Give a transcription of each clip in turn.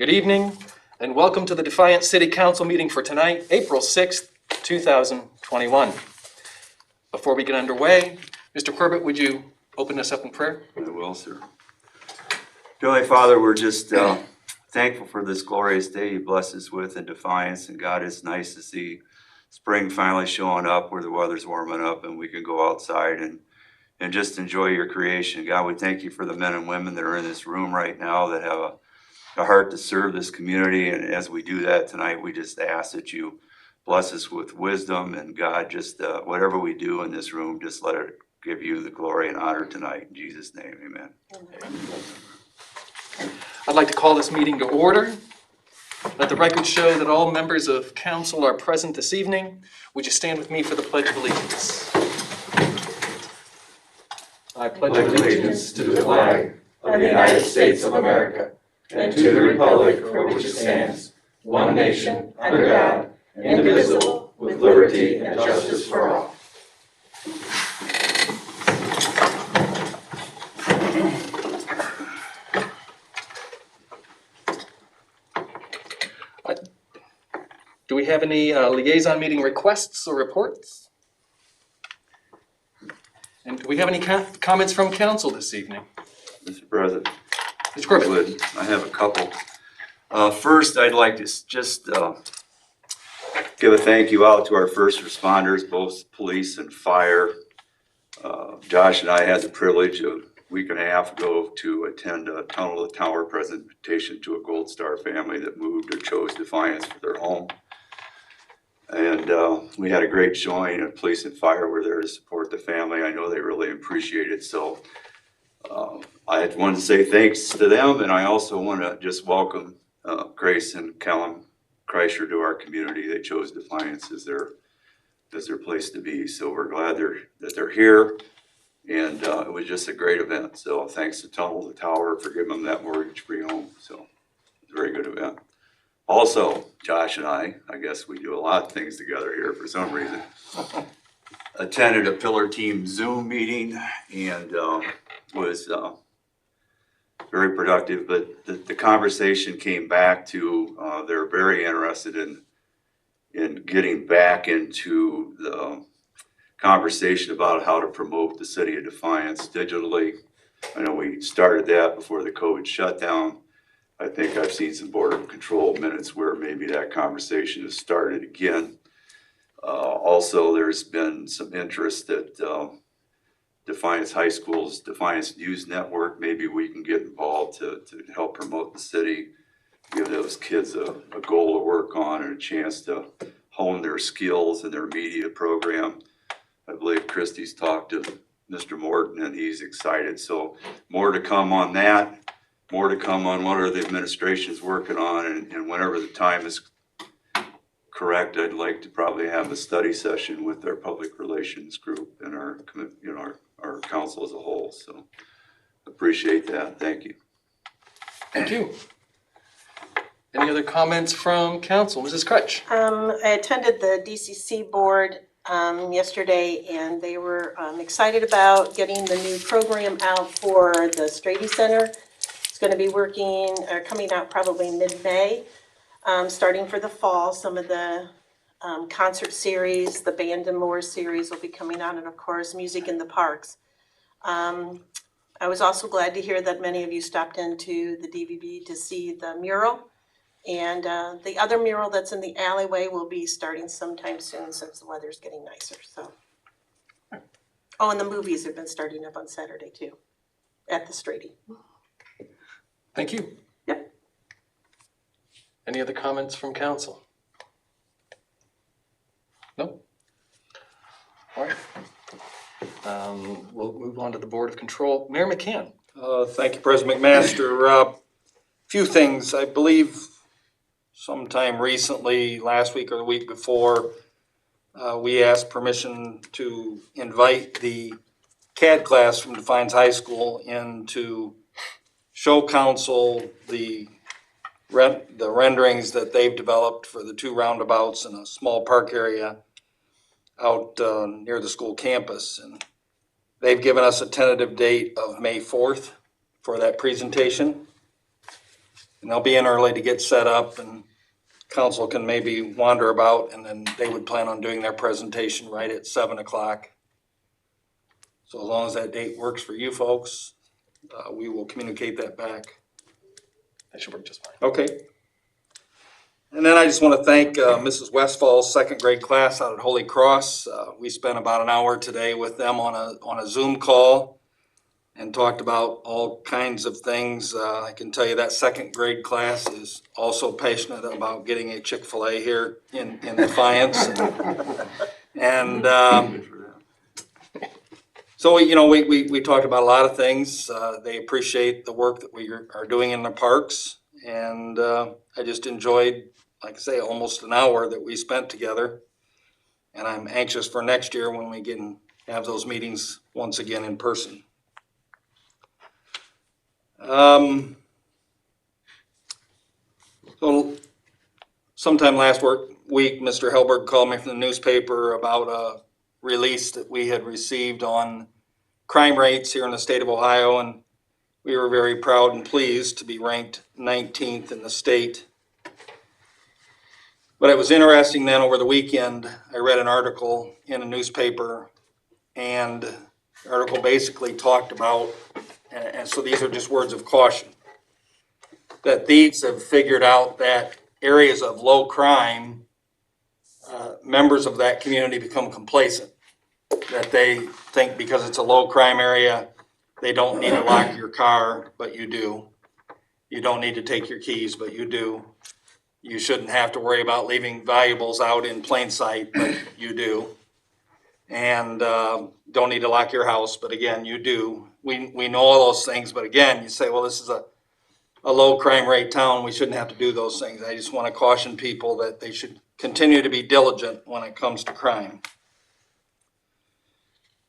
Good evening, and welcome to the Defiance City Council meeting for tonight, April 6th, 2021. Before we get underway, Mr. Corbett, would you open us up in prayer? I will, sir. Heavenly Father, we're just thankful for this glorious day you bless us with in Defiance. And God, it's nice to see spring finally showing up where the weather's warming up and we can go outside and just enjoy your creation. God, we thank you for the men and women that are in this room right now that have a heart to serve this community. And as we do that tonight, we just ask that you bless us with wisdom. And God, just whatever we do in this room, just let it give you the glory and honor tonight. In Jesus' name, amen. Amen. I'd like to call this meeting to order. Let the record show that all members of council are present this evening. Would you stand with me for the Pledge of Allegiance? I pledge allegiance to the flag of the United States of America and to the republic for which it stands, one nation, under God, indivisible, with liberty and justice for all. Do we have any liaison meeting requests or reports? And do we have any comments from council this evening? Mr. President. Mr. Corbett. I have a couple. First, I'd like to just give a thank you out to our first responders, both police and fire. Josh and I had the privilege a week and a half ago to attend a Tunnel to Tower presentation to a Gold Star family that moved or chose Defiance for their home. And we had a great showing, and police and fire were there to support the family. I know they really appreciate it. So I wanted to say thanks to them, and I also want to just welcome Grace and Callum Kreischer to our community. They chose Defiance as their place to be. So we're glad that they're here, and it was just a great event. So thanks to Tunnel to Tower for giving them that mortgage-free home. So it's a very good event. Also, Josh and I guess we do a lot of things together here for some reason, attended a Pillar Team Zoom meeting and was very productive. But the conversation came back to they're very interested in getting back into the conversation about how to promote the city of Defiance digitally. I know we started that before the COVID shutdown. I think I've seen some Board of Control minutes where maybe that conversation has started again. Also, there's been some interest that Defiance High School's Defiance News Network, maybe we can get involved to help promote the city, give those kids a goal to work on and a chance to hone their skills in their media program. I believe Christie's talked to Mr. Morton and he's excited. So more to come on that. More to come on what are the administration's working on, and whenever the time is correct, I'd like to probably have a study session with our public relations group and our council as a whole. So appreciate that. Thank you. Thank you. Any other comments from council? Mrs. Crutch. I attended the DCC board yesterday, and they were excited about getting the new program out for the Strady Center. Going to be coming out probably mid-May, starting for the fall. Some of the concert series, the Band and More series will be coming out, and of course, music in the parks. I was also glad to hear that many of you stopped into the DVB to see the mural, and the other mural that's in the alleyway will be starting sometime soon since the weather's getting nicer. So, oh, and the movies have been starting up on Saturday too, at the Strady. Thank you. Yep. Any other comments from council? No? All right. We'll move on to the Board of Control. Mayor McCann. Thank you, President McMaster. Few things. I believe sometime recently, last week or the week before, we asked permission to invite the CAD class from Defiance High School in to show council the renderings that they've developed for the two roundabouts in a small park area out near the school campus. And they've given us a tentative date of May 4th for that presentation. And they'll be in early to get set up, and council can maybe wander about, and then they would plan on doing their presentation right at 7 o'clock. So as long as that date works for you folks, we will communicate that back. That should work just fine. Okay. And then I just want to thank Mrs. Westfall's second grade class out at Holy Cross. We spent about an hour today with them on a Zoom call and talked about all kinds of things. I can tell you that second grade class is also passionate about getting a Chick-fil-A here in Defiance. And so, we talked about a lot of things. They appreciate the work that we are doing in the parks. And I just enjoyed, like I say, almost an hour that we spent together. And I'm anxious for next year when we can have those meetings once again in person. So sometime last week, Mr. Helberg called me from the newspaper about a release that we had received on crime rates here in the state of Ohio, and we were very proud and pleased to be ranked 19th in the state. But it was interesting then over the weekend, I read an article in a newspaper, and the article basically talked about, and so these are just words of caution, that thieves have figured out that areas of low crime, members of that community become complacent. That they think because it's a low crime area, they don't need to lock your car, but you do. You don't need to take your keys, but you do. You shouldn't have to worry about leaving valuables out in plain sight, but you do. And don't need to lock your house, but again, you do. We know all those things, but again, you say, well, this is a low crime rate town, we shouldn't have to do those things. I just want to caution people that they should continue to be diligent when it comes to crime.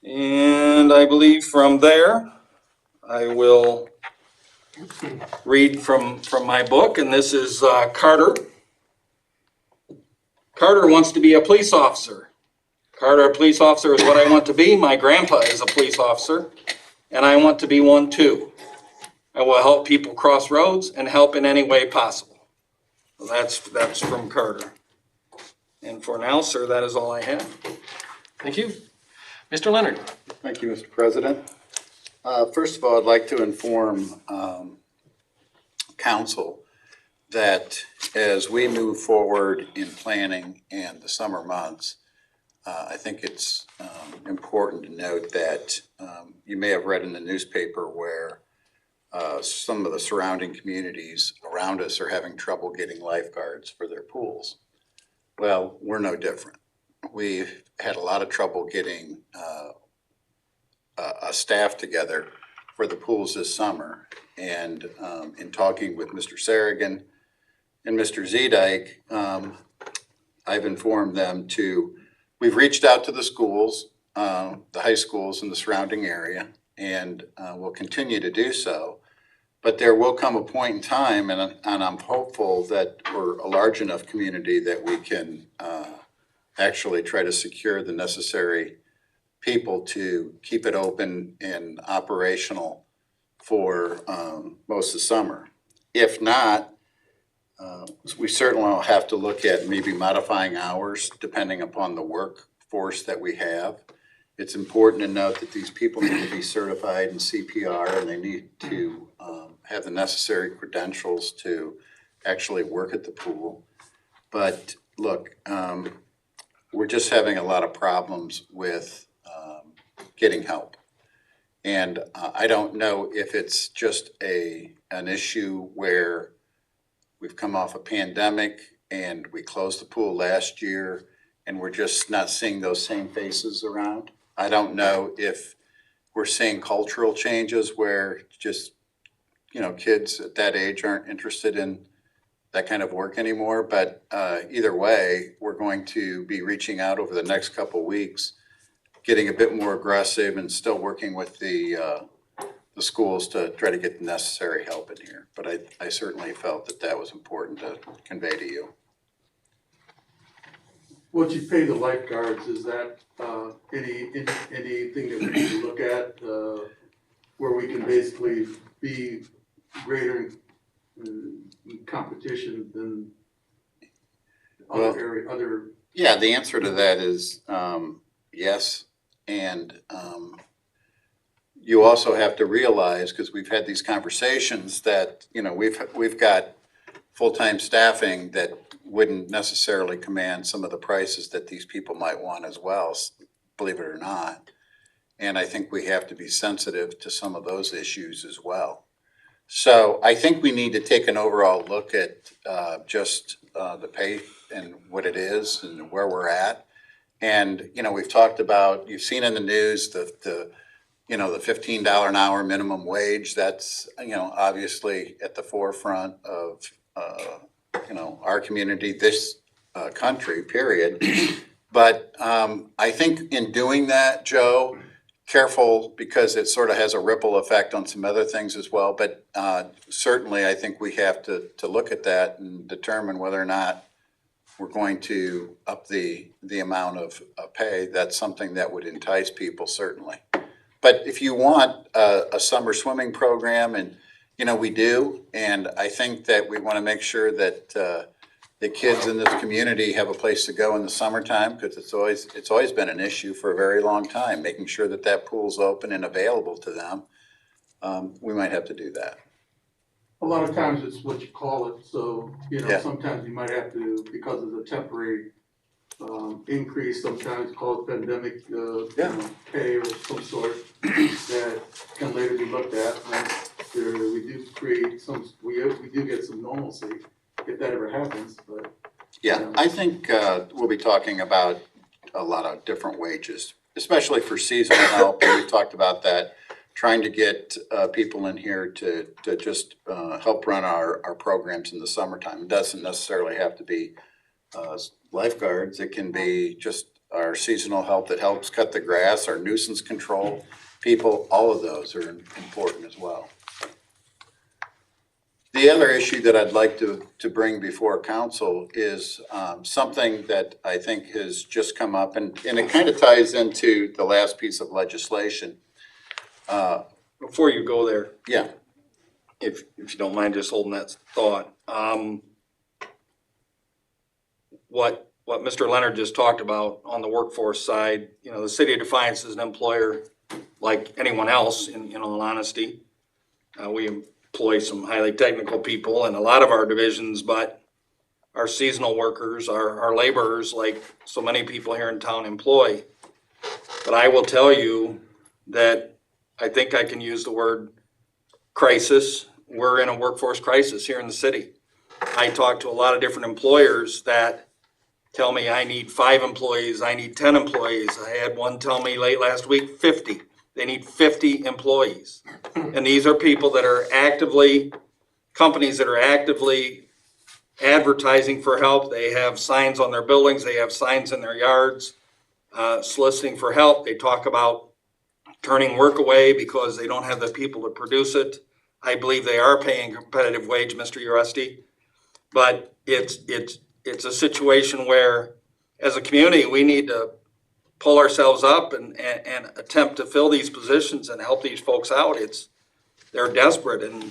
And I believe from there, I will read from my book, and this is Carter. Carter wants to be a police officer. Carter, a police officer is what I want to be. My grandpa is a police officer, and I want to be one too. I will help people cross roads and help in any way possible. Well, that's from Carter. And for now, sir, that is all I have. Thank you. Mr. Leonard. Thank you, Mr. President. First of all, I'd like to inform council that as we move forward in planning and the summer months, I think it's important to note that you may have read in the newspaper where some of the surrounding communities around us are having trouble getting lifeguards for their pools. Well, we're no different. We've had a lot of trouble getting a staff together for the pools this summer. And in talking with Mr. Sarrigan and Mr. Zedike, I've informed them we've reached out to the schools, the high schools in the surrounding area, and we'll continue to do so. But there will come a point in time, and I'm hopeful that we're a large enough community that we can actually try to secure the necessary people to keep it open and operational for most of the summer. If not, we certainly will have to look at maybe modifying hours depending upon the workforce that we have. It's important to note that these people need to be certified in CPR, and they need to have the necessary credentials to actually work at the pool. But look, we're just having a lot of problems with getting help. And I don't know if it's just an issue where we've come off a pandemic and we closed the pool last year and we're just not seeing those same faces around. I don't know if we're seeing cultural changes where just, kids at that age aren't interested in that kind of work anymore. But either way, we're going to be reaching out over the next couple of weeks, getting a bit more aggressive and still working with the schools to try to get the necessary help in here. But I certainly felt that was important to convey to you. What you pay the lifeguards, is that anything that we need to look at where we can basically be greater competition than Well- other. Yeah, the answer to that is yes. And you also have to realize, because we've had these conversations, that, you know, we've got full-time staffing that wouldn't necessarily command some of the prices that these people might want as well, believe it or not. And I think we have to be sensitive to some of those issues as well. So I think we need to take an overall look at just the pay and what it is and where we're at. And, you know, we've talked about, you've seen in the news, the you know, the $15 an hour minimum wage. That's, you know, obviously at the forefront of, you know, our community, this country, period. But I think in doing that, Joe, careful, because it sort of has a ripple effect on some other things as well. But certainly, I think we have to look at that and determine whether or not we're going to up the amount of pay. That's something that would entice people, certainly. But if you want a summer swimming program, and, you know, we do, and I think that we want to make sure that the kids in this community have a place to go in the summertime, because it's always been an issue for a very long time, making sure that that pool's open and available to them. We might have to do that. A lot of times it's what you call it, so, you know, Yeah. sometimes you might have to, because of the temporary increase, sometimes called pandemic, you know, pay or some sort that can later be looked at. And there, we do create some, we do get some normalcy if that ever happens, but. Yeah, I think we'll be talking about a lot of different wages, especially for seasonal help. And we've talked about that, trying to get people in here to just help run our programs in the summertime. It doesn't necessarily have to be lifeguards. It can be just our seasonal help that helps cut the grass, our nuisance control people. All of those are important as well. The other issue that I'd like to bring before council is something that I think has just come up, and it kind of ties into the last piece of legislation. Before you go there, Yeah, if you don't mind just holding that thought, what Mr. Leonard just talked about on the workforce side, you know, the city of Defiance is an employer like anyone else, in all honesty. We employ some highly technical people in a lot of our divisions, but our seasonal workers, our laborers, like so many people here in town employ. But I will tell you that I think I can use the word crisis. We're in a workforce crisis here in the city. I talk to a lot of different employers that tell me I need 5 employees, I need 10 employees. I had one tell me late last week, 50. They need 50 employees. And these are people that are companies that are actively advertising for help. They have signs on their buildings, they have signs in their yards, soliciting for help. They talk about turning work away because they don't have the people to produce it. I believe they are paying a competitive wage, Mr. Uresti. But it's a situation where, as a community, we need to pull ourselves up and attempt to fill these positions and help these folks out. They're desperate, and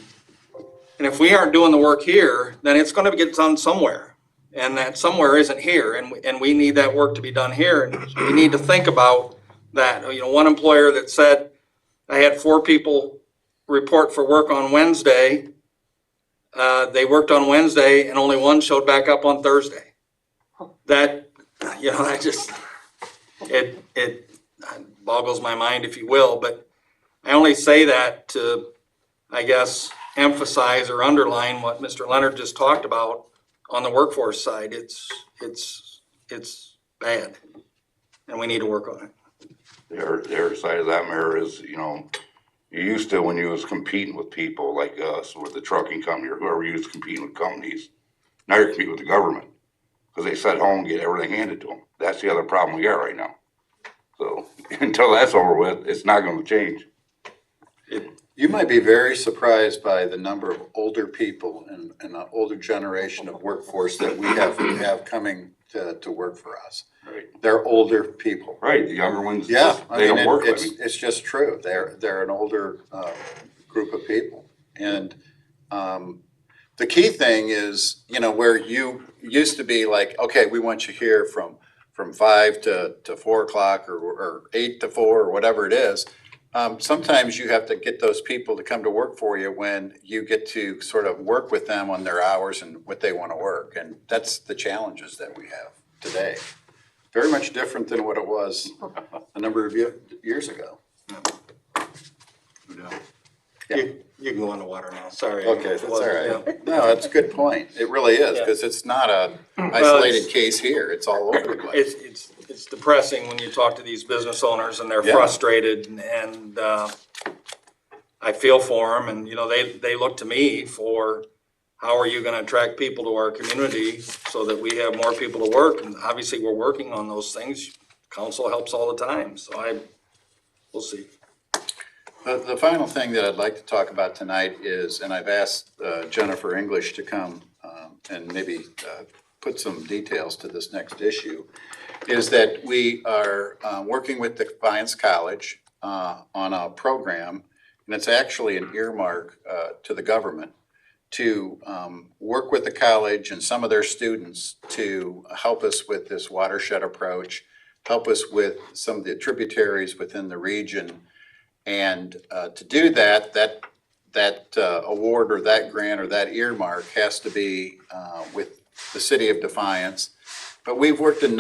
if we aren't doing the work here, then it's going to get done somewhere, and that somewhere isn't here, and we need that work to be done here, and we need to think about that. You know, one employer that said, I had 4 people report for work on Wednesday. They worked on Wednesday and only 1 showed back up on Thursday. That, you know, it boggles my mind, if you will, but I only say that to, I guess, emphasize or underline what Mr. Leonard just talked about on the workforce side. It's bad, and we need to work on it. The other side of that, Mayor, is, you know, you used to, when you was competing with people like us, or the trucking company, or whoever you was competing with companies, now you're competing with the government, because they sit home and get everything handed to them. That's the other problem we got right now. So until that's over with, it's not gonna change. you might be very surprised by the number of older people and the older generation of workforce that we have coming to work for us. Right. They're older people. Right, the younger ones, Yeah, I they mean, don't work. it's just true. They're an older group of people. And the key thing is, where you used to be like, okay, we want you here from 5 to 4 o'clock or 8 to 4 or whatever it is. Sometimes you have to get those people to come to work for you when you get to sort of work with them on their hours and what they want to work. And that's the challenges that we have today. Very much different than what it was a number of years ago. Yeah. You can go on the water now, sorry. Okay, that's all Yeah. right. No, that's a good point. It really is, because it's not a isolated case here. It's all over the place. It's depressing when you talk to these business owners and they're Yeah. frustrated and I feel for them and, they look to me for how are you gonna attract people to our community so that we have more people to work? And obviously, we're working on those things. Council helps all the time, so we'll see. The final thing that I'd like to talk about tonight is, and I've asked Jennifer English to come and maybe put some details to this next issue, is that we are working with Defiance College on a program, and it's actually an earmark to the government to work with the college and some of their students to help us with this watershed approach, help us with some of the tributaries within the region. And to do that award or that grant or that earmark has to be with the city of Defiance. But we've worked we've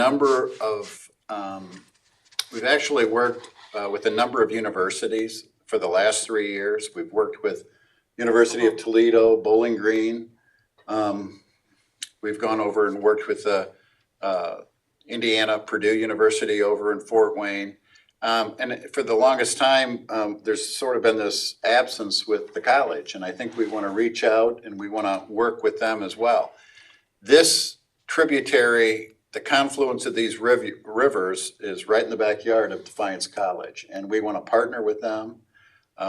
actually worked with a number of universities for the last 3 years. We've worked with University of Toledo, Bowling Green. We've gone over and worked with Indiana, Purdue University over in Fort Wayne. And for the longest time, there's sort of been this absence with the college, and I think we want to reach out and we want to work with them as well. This tributary, the confluence of these rivers is right in the backyard of Defiance College, and we want to partner with them.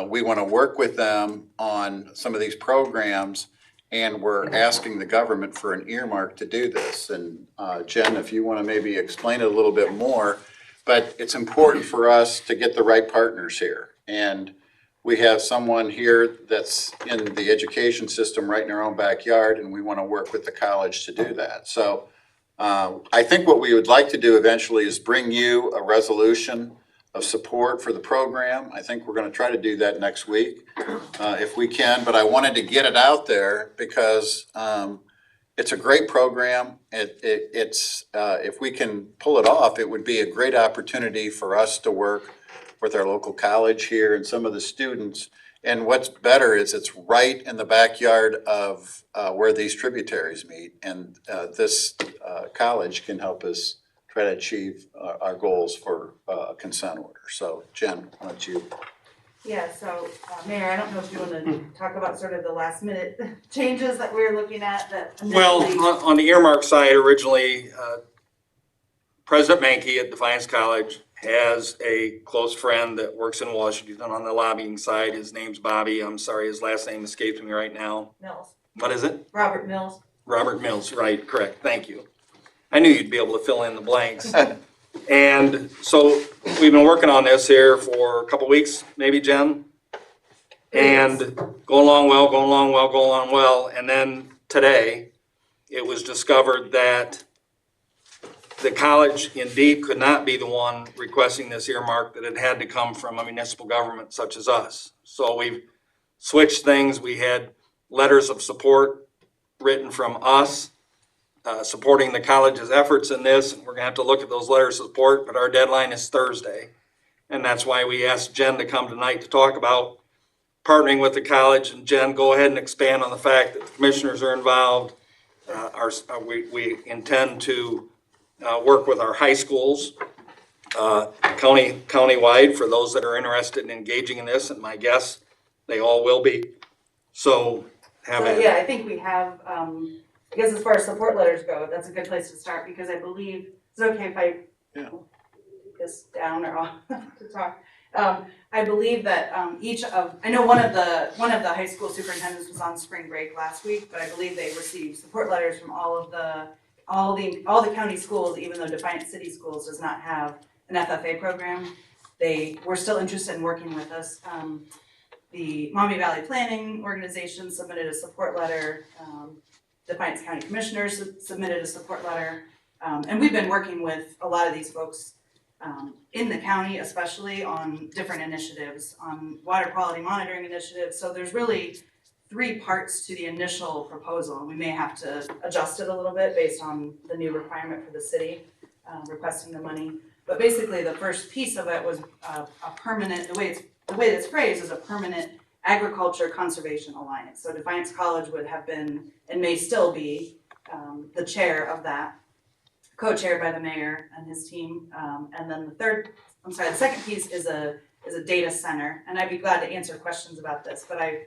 We want to work with them on some of these programs, and we're asking the government for an earmark to do this. And Jen, if you want to maybe explain it a little bit more. But it's important for us to get the right partners here. And we have someone here that's in the education system right in our own backyard, and we want to work with the college to do that. So I think what we would like to do eventually is bring you a resolution of support for the program. I think we're going to try to do that next week if we can. But I wanted to get it out there because it's a great program. It's if we can pull it off, it would be a great opportunity for us to work with our local college here and some of the students. And what's better is it's right in the backyard of where these tributaries meet. And this college can help us try to achieve our goals for a consent order. So Jen, why don't you? Yeah, so Mayor, I don't know if you want to talk about sort of the last minute changes that we're looking at that. Well, on the earmark side, originally, President Mankey at Defiance College has a close friend that works in Washington on the lobbying side. His name's Bobby. I'm sorry, his last name escapes me right now. Mills. What is it? Robert Mills. Robert Mills, right, correct, thank you. I knew you'd be able to fill in the blanks. And so we've been working on this here for a couple weeks, maybe, Jen? And going along well. And then today, it was discovered that the college indeed could not be the one requesting this earmark, that it had to come from a municipal government such as us. So we've switched things. We had letters of support written from us supporting the college's efforts in this. And we're gonna have to look at those letters of support, but our deadline is Thursday. And that's why we asked Jen to come tonight to talk about partnering with the college. And Jen, go ahead and expand on the fact that the commissioners are involved. We intend to work with our high schools, countywide, for those that are interested in engaging in this, and my guess, they all will be. So Yeah, I think we have, I guess as far as support letters go, that's a good place to start, because I believe, is it okay if I put this down or off to talk? I believe that I know one of the high school superintendents was on spring break last week, but I believe they received support letters from all the county schools, even though Defiance City Schools does not have an FFA program. They were still interested in working with us. The Maumee Valley Planning Organization submitted a support letter. Defiance County Commissioners submitted a support letter. And we've been working with a lot of these folks in the county, especially on different initiatives, on water quality monitoring initiatives. So there's really 3 parts to the initial proposal, and we may have to adjust it a little bit based on the new requirement for the city requesting the money. But basically, the first piece of it was a permanent, the way it's phrased is a permanent agriculture conservation alliance. So Defiance College would have been, and may still be, the chair of that, co-chaired by the mayor and his team. And then the second piece is a data center, and I'd be glad to answer questions about this, but I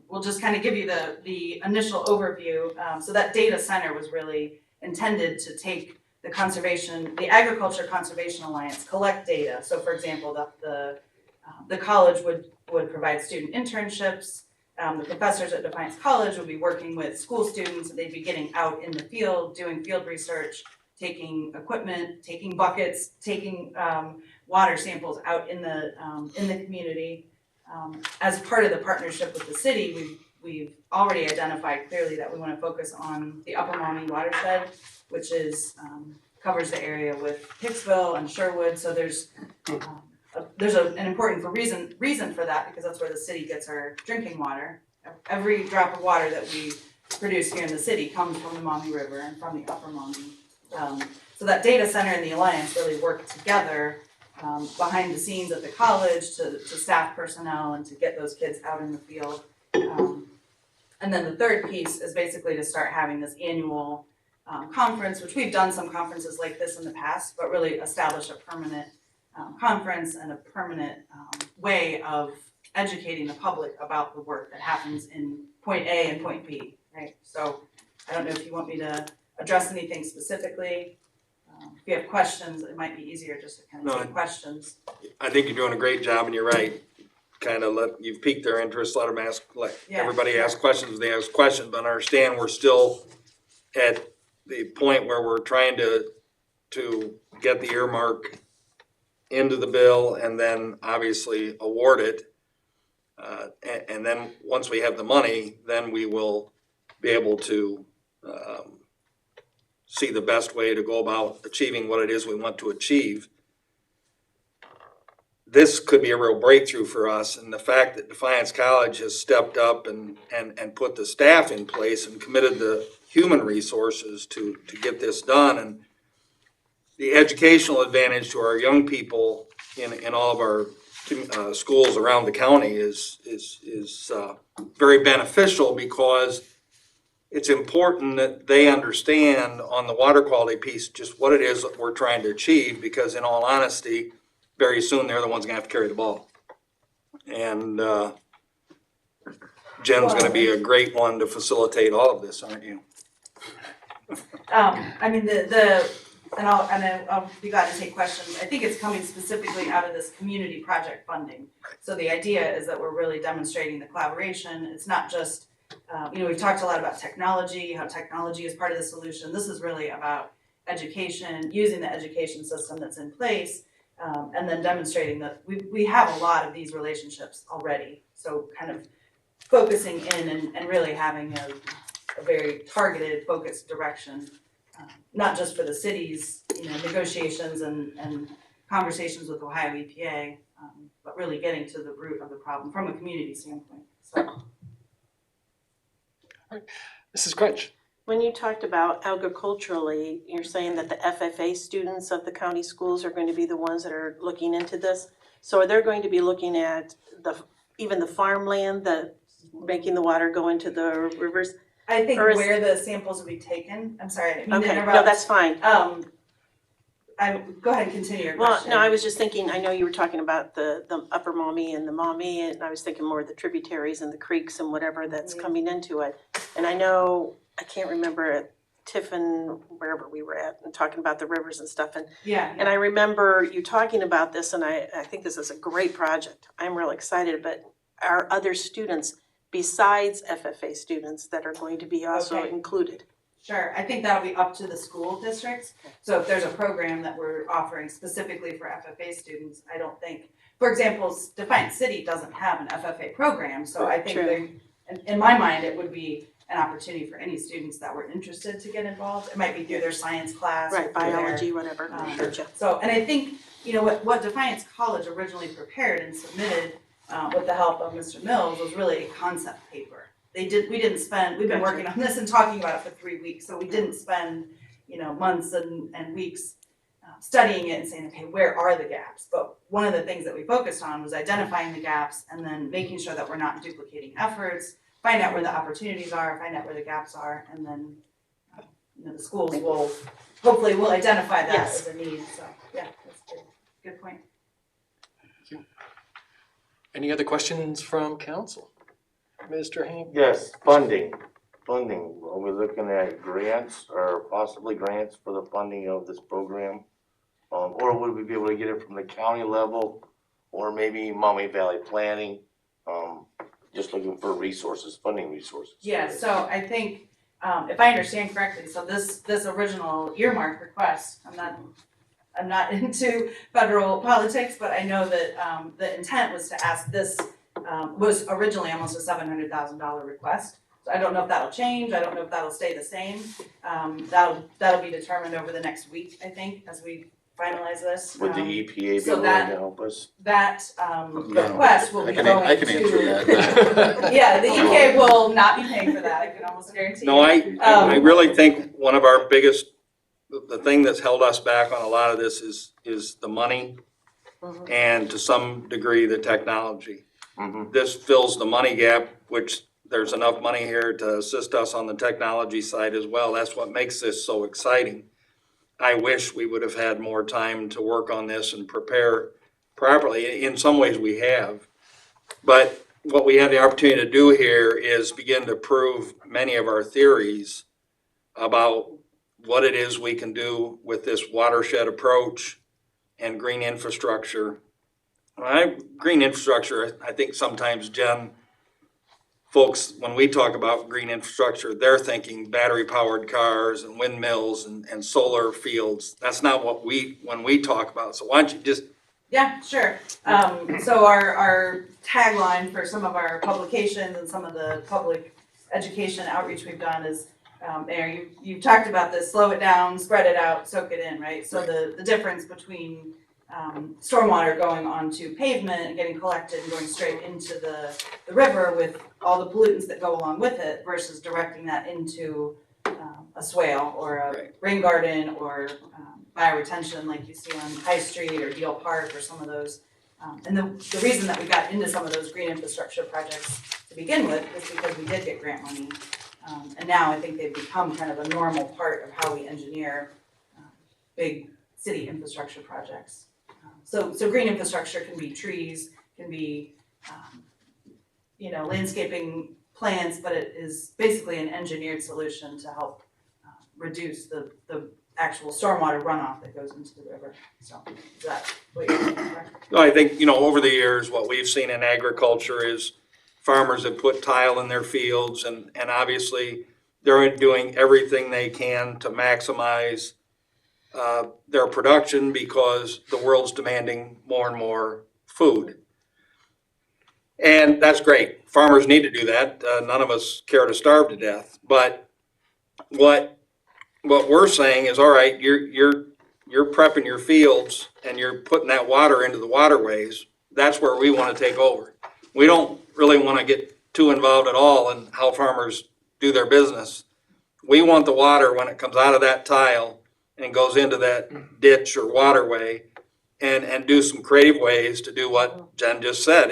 will just kind of give you the initial overview. So that data center was really intended to take the Agriculture Conservation Alliance, collect data. So for example, the college would provide student internships. The professors at Defiance College would be working with school students. They'd be getting out in the field, doing field research, taking equipment, taking buckets, taking water samples out in the community. As part of the partnership with the city, we've already identified clearly that we want to focus on the Upper Maumee watershed, which is covers the area with Hicksville and Sherwood. So there's an important reason for that, because that's where the city gets our drinking water. Every drop of water that we produce here in the city comes from the Maumee River and from the Upper Maumee. So that data center and the alliance really work together behind the scenes at the college to staff personnel and to get those kids out in the field. And then the third piece is basically to start having this annual conference, which we've done some conferences like this in the past, but really establish a permanent conference and a permanent way of educating the public about the work that happens in point A and point B, right? So I don't know if you want me to address anything specifically. If you have questions, it might be easier just to kind of take questions. I think you're doing a great job, and you're right. You've piqued their interest, let them everybody ask questions, they ask questions, but understand we're still at the point where we're trying to get the earmark into the bill and then obviously award it. And then once we have the money, then we will be able to see the best way to go about achieving what it is we want to achieve. This could be a real breakthrough for us, and the fact that Defiance College has stepped up and put the staff in place and committed the human resources to get this done, and the educational advantage to our young people in all of our schools around the county is very beneficial, because it's important that they understand on the water quality piece just what it is that we're trying to achieve, because in all honesty, very soon they're the ones gonna have to carry the ball. And Jen's gonna be a great one to facilitate all of this, aren't you? I mean, I'll be glad to take questions. I think it's coming specifically out of this community project funding. So the idea is that we're really demonstrating the collaboration. It's not just, we've talked a lot about technology, how technology is part of the solution. This is really about education, using the education system that's in place, and then demonstrating that we have a lot of these relationships already. So kind of focusing in and really having a very targeted, focused direction, not just for the city's negotiations and conversations with Ohio EPA, but really getting to the root of the problem from a community standpoint. So. Mrs. Crunch. When you talked about agriculturally, you're saying that the FFA students of the county schools are going to be the ones that are looking into this. So are they going to be looking at even the farmland, making the water go into the rivers? I think where the samples will be taken. I'm sorry, I didn't mean to interrupt. No, that's fine. Go ahead and continue your question. Well, no, I was just thinking, I know you were talking about the Upper Maumee and the Maumee, and I was thinking more of the tributaries and the creeks and whatever that's coming into it. And I know, I can't remember at Tiffin, wherever we were at, and talking about the rivers and stuff. And I remember you talking about this, and I think this is a great project. I'm real excited, but are other students besides FFA students that are going to be also included? Sure, I think that'll be up to the school districts. So if there's a program that we're offering specifically for FFA students, I don't think, for example, Defiance City doesn't have an FFA program, so I think True. in my mind, it would be an opportunity for any students that were interested to get involved. It might be through their science class. or Right, through their, biology, whatever. Gotcha. So, and I think, what Defiance College originally prepared and submitted with the help of Mr. Mills was really a concept paper. We've been working on this and talking about it for 3 weeks, so we didn't spend, months and weeks studying it and saying, okay, where are the gaps? But one of the things that we focused on was identifying the gaps and then making sure that we're not duplicating efforts, find out where the opportunities are, find out where the gaps are, and then the schools will hopefully identify that Yes. as a need. So yeah, that's good. Good point. Any other questions from council? Mr. Hank? Yes, funding. Are we looking at grants or possibly grants for the funding of this program? Or would we be able to get it from the county level or maybe Maumee Valley Planning? Just looking for resources, funding resources. Yeah, so I think, if I understand correctly, so this original earmark request, I'm not into federal politics, but I know that, the intent was to ask this, was originally almost a $700,000 request. So I don't know if that'll change, I don't know if that'll stay the same. That'll be determined over the next week, I think, as we finalize this. Would the EPA be so willing that- to help us? That, request will be going to. I can answer that. Yeah, the EPA will not be paying for that, I can almost guarantee. No, you. I really think one of our biggest, the thing that's held us back on a lot of this is the money and to some degree the technology. Mhm. This fills the money gap, which there's enough money here to assist us on the technology side as well. That's what makes this so exciting. I wish we would have had more time to work on this and prepare properly. In some ways we have. But what we had the opportunity to do here is begin to prove many of our theories about what it is we can do with this watershed approach and green infrastructure. Green infrastructure, I think sometimes, Jen, folks, when we talk about green infrastructure, they're thinking battery-powered cars and windmills and solar fields. That's not what when we talk about. So why don't you just. Yeah, sure. So our tagline for some of our publications and some of the public education outreach we've done is, you talked about this, slow it down, spread it out, soak it in, right? So the difference between stormwater going onto pavement and getting collected and going straight into the river with all the pollutants that go along with it versus directing that into a swale or a rain garden or bioretention like you see on High Street or Deal Park or some of those. And the reason that we got into some of those green infrastructure projects to begin with is because we did get grant money. And now I think they've become kind of a normal part of how we engineer big city infrastructure projects. So green infrastructure can be trees, can be, landscaping plants, but it is basically an engineered solution to help reduce the actual stormwater runoff that goes into the river. So is that what you're looking for? No, I think, over the years, what we've seen in agriculture is farmers have put tile in their fields and obviously they're doing everything they can to maximize their production because the world's demanding more and more food. And that's great. Farmers need to do that. None of us care to starve to death. But what we're saying is, all right, you're prepping your fields and you're putting that water into the waterways. That's where we want to take over. We don't really want to get too involved at all in how farmers do their business. We want the water when it comes out of that tile and goes into that ditch or waterway and do some creative ways to do what Jen just said.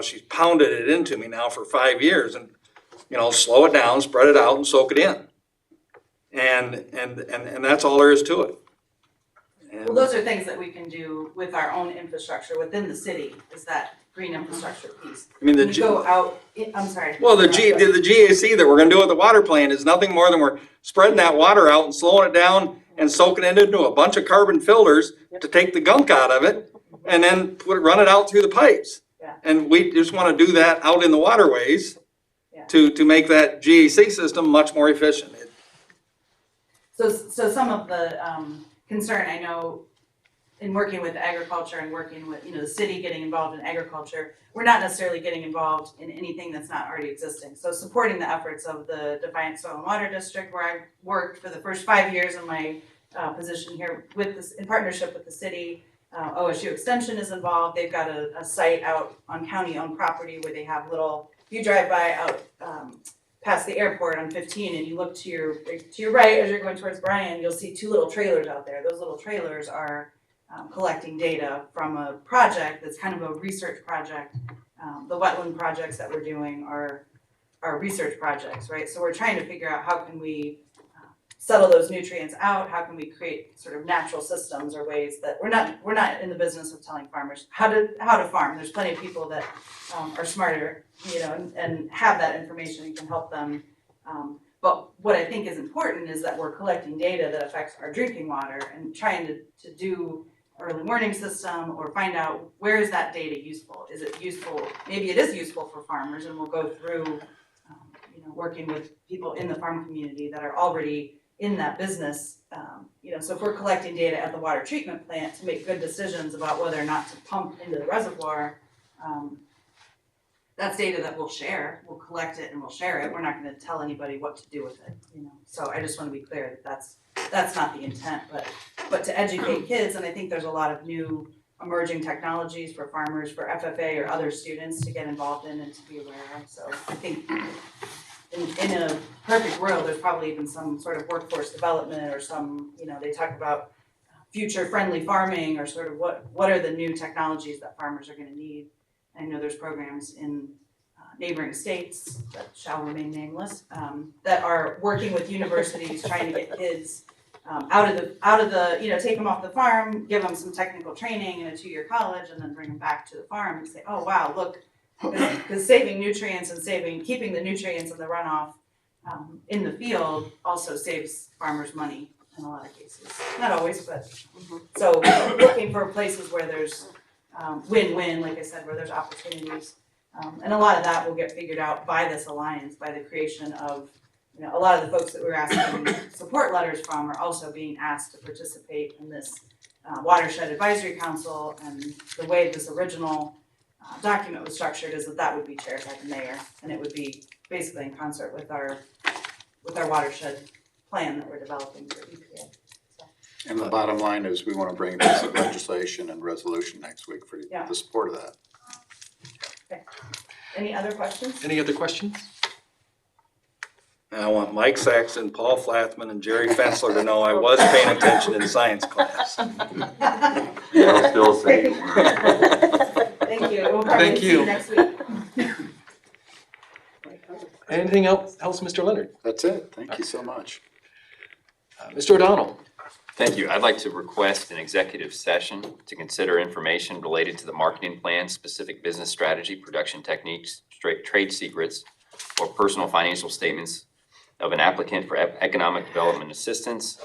She's pounded it into me now for 5 years and, slow it down, spread it out and soak it in. And that's all there is to it. Well, those are things that we can do with our own infrastructure within the city, is that green infrastructure piece. I mean, When you go out, I'm sorry. Well, the GAC that we're gonna do with the water plant is nothing more than we're spreading that water out and slowing it down and soaking it into a bunch of carbon filters to take the gunk out of it and then run it out through the pipes. Yeah. And we just wanna do that out in the waterways Yeah. to make that GAC system much more efficient. So some of the concern, I know in working with agriculture and working with, the city getting involved in agriculture, we're not necessarily getting involved in anything that's not already existing. So supporting the efforts of the Defiance Soil and Water District, where I worked for the first 5 years of my position here with this, in partnership with the city. OSU Extension is involved. They've got a site out on county-owned property where they have little, if you drive by out past the airport on 15 and you look to your right as you're going towards Bryan, you'll see 2 little trailers out there. Those little trailers are collecting data from a project that's kind of a research project. The wetland projects that we're doing are research projects, right? So we're trying to figure out how can we settle those nutrients out, how can we create sort of natural systems or ways that we're not in the business of telling farmers how to farm. There's plenty of people that are smarter, and have that information and can help them. But what I think is important is that we're collecting data that affects our drinking water and trying to do early warning system or find out where is that data useful. Is it useful? Maybe it is useful for farmers, and we'll go through working with people in the farm community that are already in that business. So if we're collecting data at the water treatment plant to make good decisions about whether or not to pump into the reservoir, that's data that we'll share. We'll collect it and we'll share it. We're not going to tell anybody what to do with it. So I just want to be clear that that's not the intent, but to educate kids. And I think there's a lot of new emerging technologies for farmers, for FFA or other students to get involved in and to be aware of. So I think in a perfect world, there's probably even some sort of workforce development or some, they talk about future-friendly farming or sort of what are the new technologies that farmers are going to need. I know there's programs in neighboring states that shall remain nameless that are working with universities trying to get kids out of the take them off the farm, give them some technical training in a 2-year college, and then bring them back to the farm and say, oh wow, look. Because saving nutrients and keeping the nutrients in the runoff in the field also saves farmers money in a lot of cases. Not always, but so looking for places where there's win-win, like I said, where there's opportunities. And a lot of that will get figured out by this alliance, by the creation of, a lot of the folks that we're asking support letters from are also being asked to participate in this Watershed Advisory Council. And the way this original document was structured is that would be chaired by the mayor, and it would be basically in concert with our watershed plan that we're developing for EPA. And the bottom line is we want to bring this legislation and resolution next week for the support of that. Okay. Any other questions? Any other questions? And I want Mike Saxon, Paul Flathman, and Jerry Fensler to know I was paying attention in science class. I'll still say. Thank you. We'll probably Thank see you. you next week. Anything else, Mr. Leonard? That's it. Thank you so much. Mr. O'Donnell? Thank you. I'd like to request an executive session to consider information related to the marketing plan, specific business strategy, production techniques, trade secrets, or personal financial statements of an applicant for economic development assistance,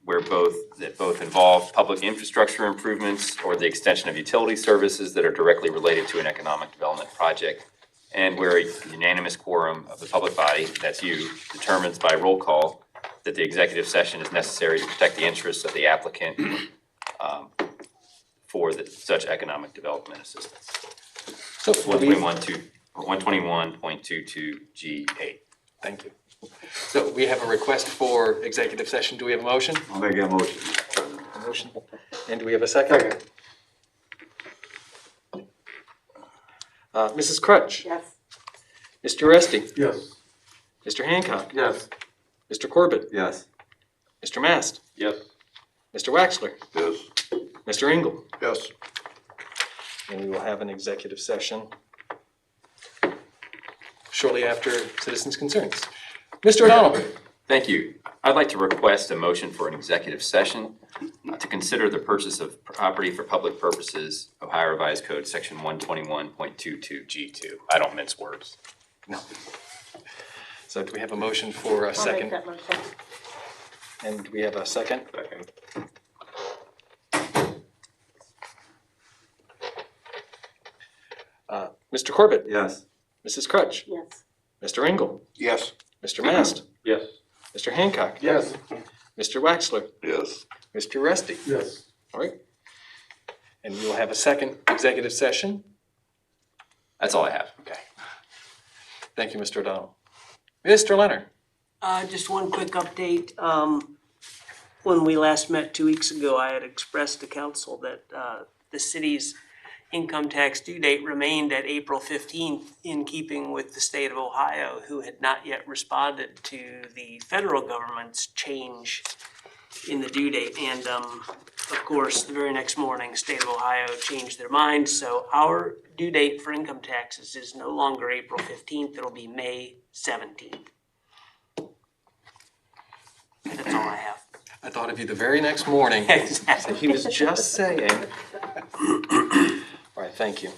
where both involve public infrastructure improvements or the extension of utility services that are directly related to an economic development project, and where a unanimous quorum of the public body, that's you, determines by roll call that the executive session is necessary to protect the interests of the applicant for such economic development assistance. So, 121.22G8. thank you. So we have a request for executive session. Do we have a motion? I'll make that motion. A motion. And do we have a second? Mrs. Crutch? Yes. Mr. Resty? Yes. Mr. Hancock? Yes. Mr. Corbett? Yes. Mr. Mast? Yes. Mr. Waxler? Yes. Mr. Engel? Yes. And we will have an executive session shortly after citizens' concerns. Mr. O'Donnell? Thank you. I'd like to request a motion for an executive session to consider the purchase of property for public purposes, Ohio Revised Code, Section 121.22G2. I don't mince words. No. So do we have a motion for a I'll make second? that motion. And do we have a second? Second. Mr. Corbett? Yes. Mrs. Crutch? Yes. Mr. Engel? Yes. Mr. Mast? Yes. Mr. Hancock? Yes. Mr. Waxler? Yes. Mr. Resty? Yes. All right. And we'll have a second executive session. That's all I have. Okay. Thank you, Mr. O'Donnell. Mr. Leonard. Just one quick update. When we last met 2 weeks ago, I had expressed to council that the city's income tax due date remained at April 15th, in keeping with the state of Ohio, who had not yet responded to the federal government's change in the due date. And of course, the very next morning, state of Ohio changed their mind. So our due date for income taxes is no longer April 15th, it'll be May 17th. That's all I have. I thought of you the very next morning. Exactly. He was just saying. All right, thank you.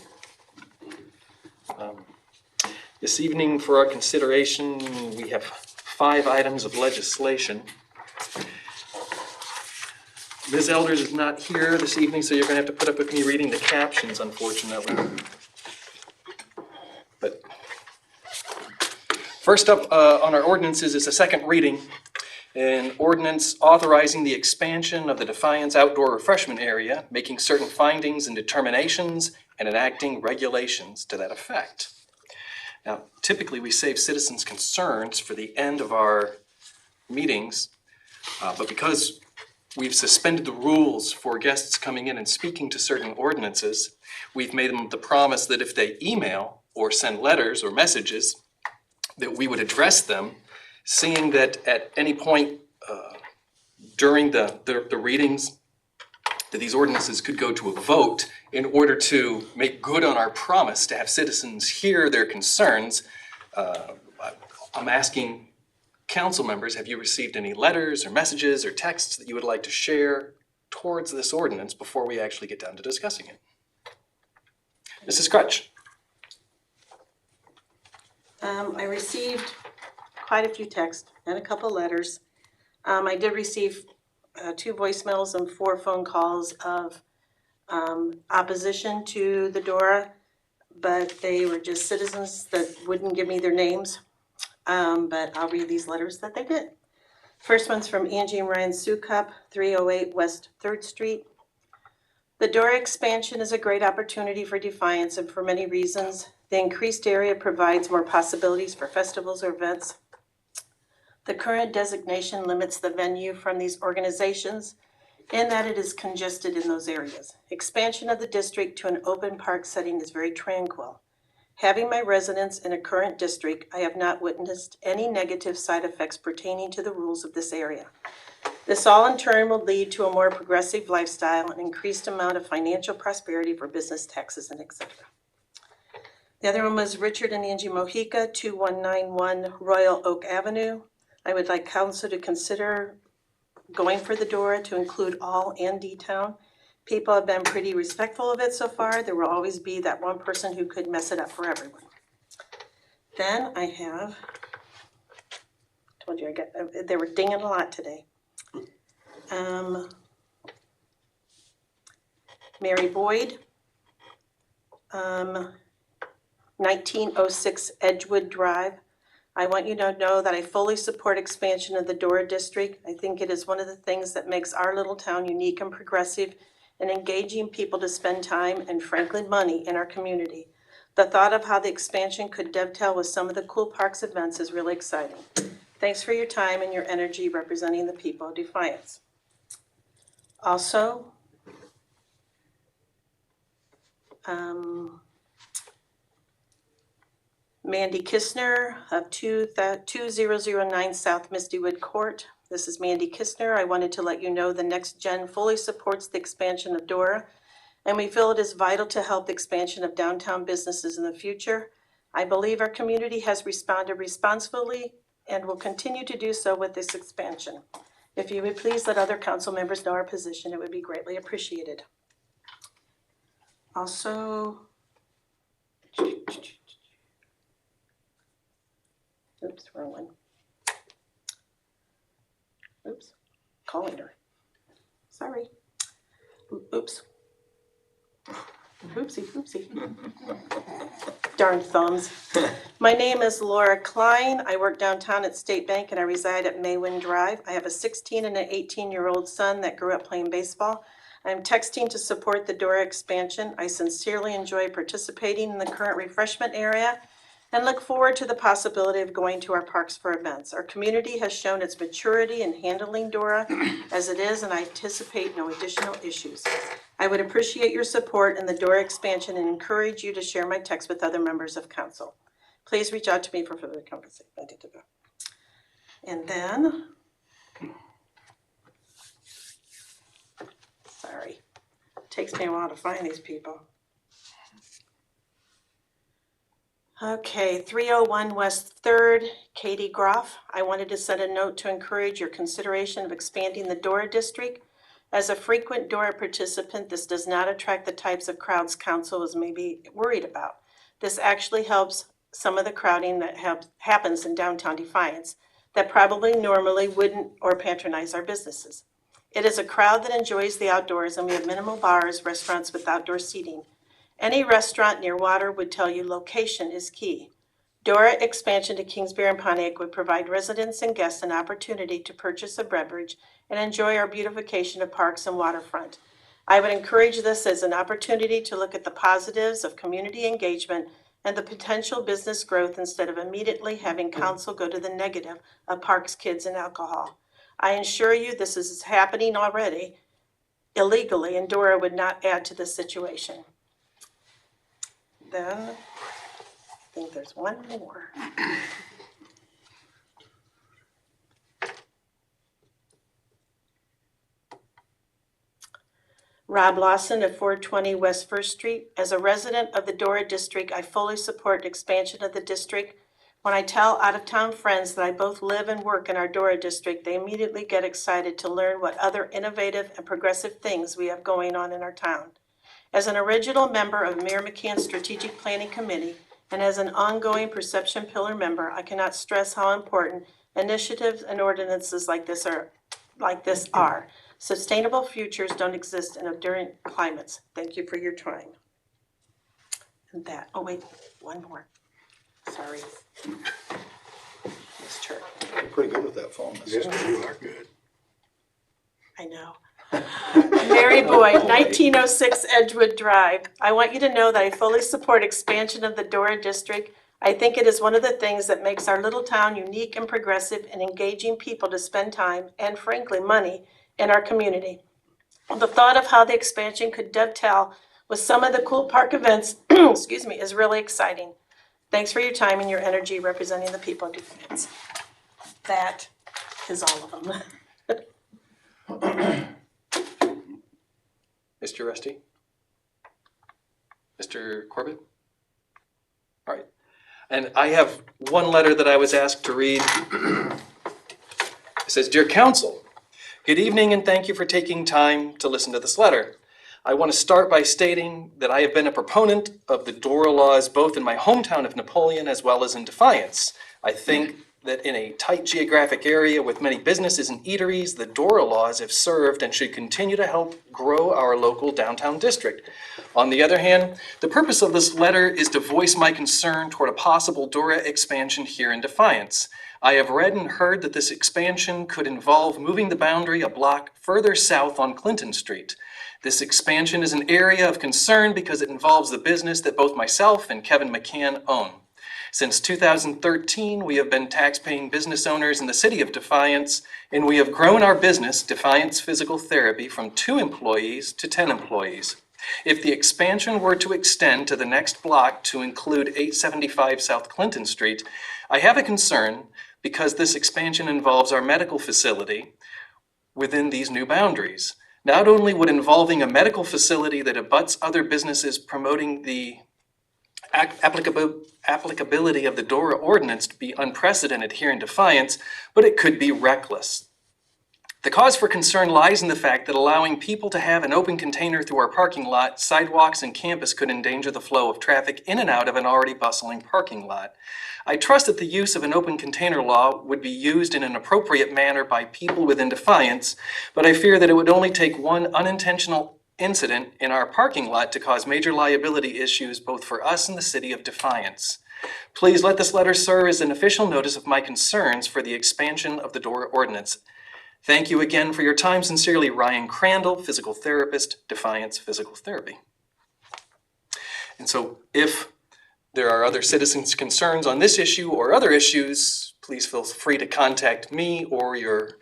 This evening for our consideration, we have 5 items of legislation. Ms. Elders is not here this evening, so you're going to have to put up with me reading the captions, unfortunately. But first up on our ordinances is a second reading. An ordinance authorizing the expansion of the Defiance outdoor refreshment area, making certain findings and determinations, and enacting regulations to that effect. Now, typically, we save citizens' concerns for the end of our meetings, but because we've suspended the rules for guests coming in and speaking to certain ordinances, we've made them the promise that if they email or send letters or messages, that we would address them, seeing that at any point during the readings, that these ordinances could go to a vote. In order to make good on our promise to have citizens hear their concerns, I'm asking council members, have you received any letters or messages or texts that you would like to share towards this ordinance before we actually get down to discussing it? Mrs. Crutch. I received quite a few texts and a couple letters. I did receive 2 voicemails and 4 phone calls of opposition to the DORA, but they were just citizens that wouldn't give me their names. But I'll read these letters that they did. First one's from Angie and Ryan Sukup, 308 West 3rd Street. The DORA expansion is a great opportunity for Defiance, and for many reasons. The increased area provides more possibilities for festivals or events. The current designation limits the venue from these organizations in that it is congested in those areas. Expansion of the district to an open park setting is very tranquil. Having my residence in a current district, I have not witnessed any negative side effects pertaining to the rules of this area. This all in turn will lead to a more progressive lifestyle and increased amount of financial prosperity for business, taxes, and etc. The other one was Richard and Angie Mojica, 2191 Royal Oak Avenue. I would like council to consider going for the DORA to include all and D-Town. People have been pretty respectful of it so far. There will always be that one person who could mess it up for everyone. Then I have, told you they were dinging a lot today. Mary Boyd, 1906 Edgewood Drive. I want you to know that I fully support expansion of the DORA district. I think it is one of the things that makes our little town unique and progressive and engaging people to spend time and frankly money in our community. The thought of how the expansion could dovetail with some of the cool parks events is really exciting. Thanks for your time and your energy representing the people of Defiance. Also, Mandy Kistner of 2009 South Mistywood Court. This is Mandy Kistner. I wanted to let you know the Next Gen fully supports the expansion of DORA, and we feel it is vital to help the expansion of downtown businesses in the future. I believe our community has responded responsibly and will continue to do so with this expansion. If you would please let other council members know our position, it would be greatly appreciated. Also, oops, wrong one. Oops, calling her. Sorry. Oops. Oopsie. Darn thumbs. My name is Laura Klein. I work downtown at State Bank and I reside at Maywin Drive. I have a 16 and an 18-year-old son that grew up playing baseball. I'm texting to support the DORA expansion. I sincerely enjoy participating in the current refreshment area and look forward to the possibility of going to our parks for events. Our community has shown its maturity in handling DORA as it is, and I anticipate no additional issues. I would appreciate your support in the DORA expansion and encourage you to share my text with other members of council. Please reach out to me for further conversation. And then, sorry, it takes me a while to find these people. Okay, 301 West 3rd, Katie Groff. I wanted to send a note to encourage your consideration of expanding the DORA district. As a frequent DORA participant, this does not attract the types of crowds council is maybe worried about. This actually helps some of the crowding that happens in downtown Defiance that probably normally wouldn't or patronize our businesses. It is a crowd that enjoys the outdoors, and we have minimal bars, restaurants with outdoor seating. Any restaurant near water would tell you location is key. DORA expansion to Kingsbury and Pontiac would provide residents and guests an opportunity to purchase a beverage and enjoy our beautification of parks and waterfront. I would encourage this as an opportunity to look at the positives of community engagement and the potential business growth instead of immediately having council go to the negative of parks, kids, and alcohol. I assure you this is happening already illegally, and DORA would not add to this situation. Then, I think there's one more. Rob Lawson of 420 West First Street. As a resident of the DORA district, I fully support expansion of the district. When I tell out-of-town friends that I both live and work in our DORA district, they immediately get excited to learn what other innovative and progressive things we have going on in our town. As an original member of Mayor McCann's Strategic Planning Committee and as an ongoing Perception Pillar member, I cannot stress how important initiatives and ordinances like this are. Sustainable futures don't exist in enduring climates. Thank you for your time. And that, oh wait, one more. Sorry. Miss Church. You're pretty good with that phone. You are good. I know. Mary Boyd, 1906 Edgewood Drive. I want you to know that I fully support expansion of the DORA district. I think it is one of the things that makes our little town unique and progressive and engaging people to spend time and frankly money in our community. The thought of how the expansion could dovetail with some of the cool park events, excuse me, is really exciting. Thanks for your time and your energy representing the people of Defiance. That is all of them. Mr. Rusty? Mr. Corbett? All right. And I have one letter that I was asked to read. It says, Dear Council, good evening and thank you for taking time to listen to this letter. I want to start by stating that I have been a proponent of the DORA laws both in my hometown of Napoleon as well as in Defiance. I think that in a tight geographic area with many businesses and eateries, the DORA laws have served and should continue to help grow our local downtown district. On the other hand, the purpose of this letter is to voice my concern toward a possible DORA expansion here in Defiance. I have read and heard that this expansion could involve moving the boundary a block further south on Clinton Street. This expansion is an area of concern because it involves the business that both myself and Kevin McCann own. Since 2013, we have been tax-paying business owners in the city of Defiance, and we have grown our business, Defiance Physical Therapy, from 2 employees to 10 employees. If the expansion were to extend to the next block to include 875 South Clinton Street, I have a concern because this expansion involves our medical facility within these new boundaries. Not only would involving a medical facility that abuts other businesses promoting the applicability of the DORA ordinance to be unprecedented here in Defiance, but it could be reckless. The cause for concern lies in the fact that allowing people to have an open container through our parking lot, sidewalks, and campus could endanger the flow of traffic in and out of an already bustling parking lot. I trust that the use of an open container law would be used in an appropriate manner by people within Defiance, but I fear that it would only take one unintentional incident in our parking lot to cause major liability issues both for us and the city of Defiance. Please let this letter serve as an official notice of my concerns for the expansion of the DORA ordinance. Thank you again for your time. Sincerely, Ryan Crandall, physical therapist, Defiance Physical Therapy. And so if there are other citizens' concerns on this issue or other issues, please feel free to contact me or your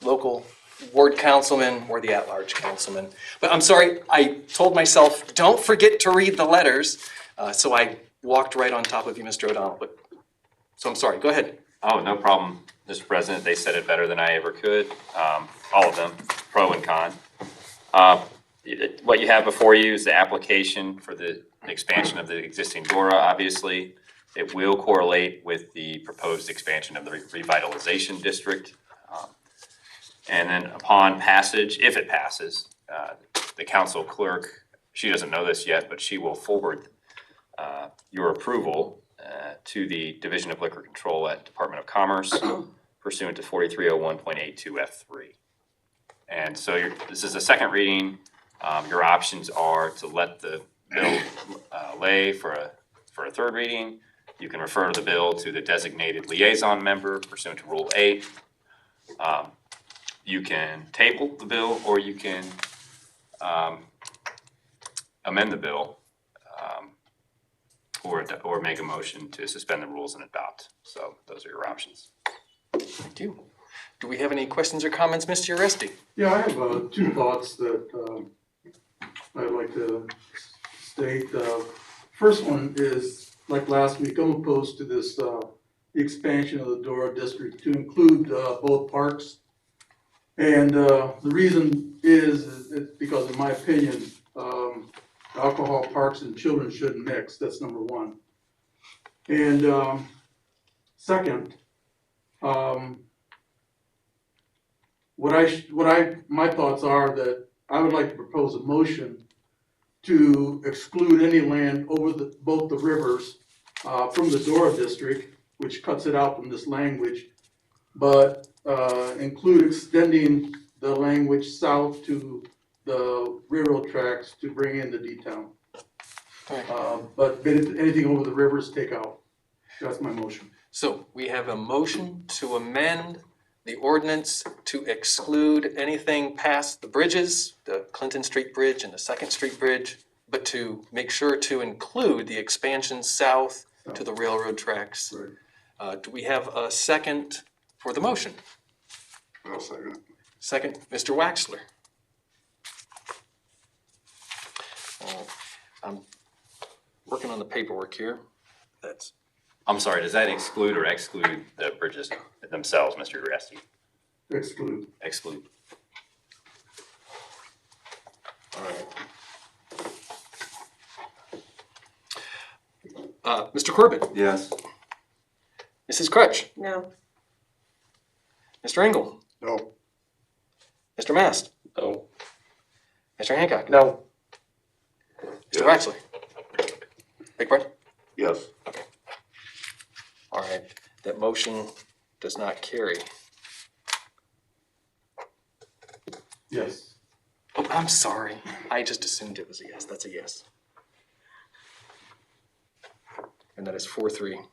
local ward councilman or the at-large councilman. But I'm sorry, I told myself, don't forget to read the letters, so I walked right on top of you, Mr. O'Donnell. But so I'm sorry, go ahead. Oh, no problem, Mr. President. They said it better than I ever could. All of them, pro and con. What you have before you is the application for the expansion of the existing DORA, obviously. It will correlate with the proposed expansion of the revitalization district. And then upon passage, if it passes, the council clerk, she doesn't know this yet, but she will forward your approval to the Division of Liquor Control at Department of Commerce pursuant to 4301.82F3. And so this is a second reading. Your options are to let the bill lay for a third reading. You can refer the bill to the designated liaison member pursuant to Rule 8. You can table the bill, or you can amend the bill, or make a motion to suspend the rules and adopt. So those are your options. Thank you. Do we have any questions or comments, Mr. Uresti? Yeah, I have two thoughts that I'd like to state. First one is, like last week, I'm opposed to this, the expansion of the Dora district to include both parks. And the reason is because, in my opinion, alcohol parks and children shouldn't mix. That's number one. And second, my thoughts are that I would like to propose a motion to exclude any land over both the rivers from the Dora district, which cuts it out from this language, but include extending the language south to the railroad tracks to bring in the D-town. But anything over the rivers, take out. That's my motion. So we have a motion to amend the ordinance to exclude anything past the bridges, the Clinton Street Bridge and the Second Street Bridge, but to make sure to include the expansion south to the railroad tracks. Right. Do we have a second for the motion? I'll second it. Second, Mr. Waxler. I'm working on the paperwork here. I'm sorry, does that exclude or exclude the bridges themselves, Mr. Uresti? Exclude. Exclude. All right. Mr. Corbett, Yes. Mrs. Crutch, No. Mr. Engel, No. Mr. Mast. No. Mr. Hancock. No. Mr. Waxley. Big part? Yes. All right, that motion does not carry. Yes. Oh, I'm sorry. I just assumed it was a yes. That's a yes. And that is 4-3.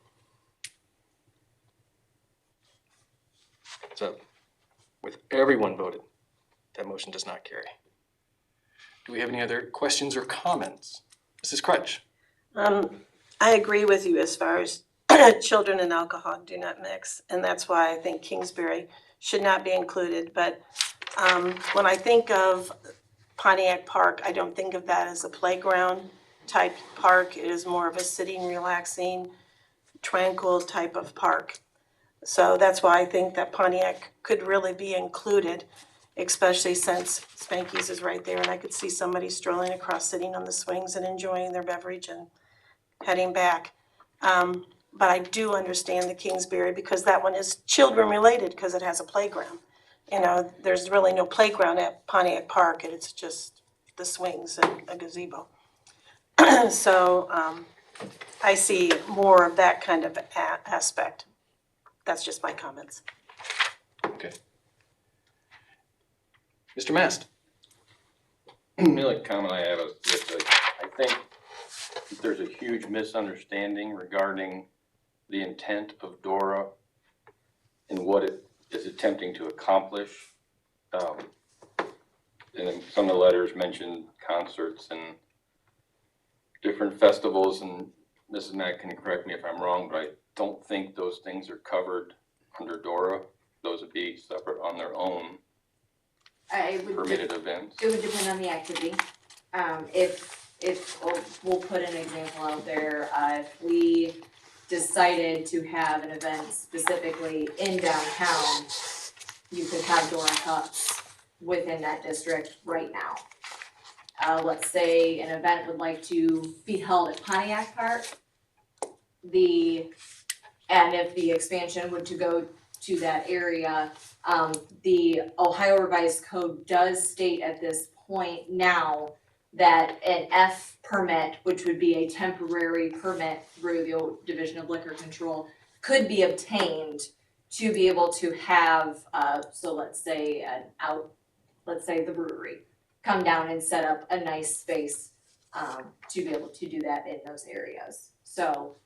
So, with everyone voted, that motion does not carry. Do we have any other questions or comments? Mrs. Crutch? I agree with you as far as children and alcohol do not mix, and that's why I think Kingsbury should not be included. But when I think of Pontiac Park, I don't think of that as a playground type park. It is more of a sitting, relaxing, tranquil type of park. So that's why I think that Pontiac could really be included, especially since Spanky's is right there, and I could see somebody strolling across, sitting on the swings and enjoying their beverage and heading back. But I do understand the Kingsbury because that one is children related because it has a playground. You know, there's really no playground at Pontiac Park, and it's just the swings and a gazebo. So I see more of that kind of aspect. That's just my comments. Okay. Mr. Mast? The only comment I have is that I think that there's a huge misunderstanding regarding the intent of DORA and what it is attempting to accomplish. And then some of the letters mentioned concerts and different festivals, and Mrs. Mack can correct me if I'm wrong, but I don't think those things are covered under DORA. Those would be separate on their own permitted events. It would depend on the activity. If we'll put an example out there, if we decided to have an event specifically in downtown, you could have door and cups within that district right now. Let's say an event would like to be held at Pontiac Park. And if the expansion would to go to that area, the Ohio Revised Code does state at this point now that an F permit, which would be a temporary permit through the Division of Liquor Control, could be obtained to be able to have, so let's say the brewery, come down and set up a nice space to be able to do that in those areas. So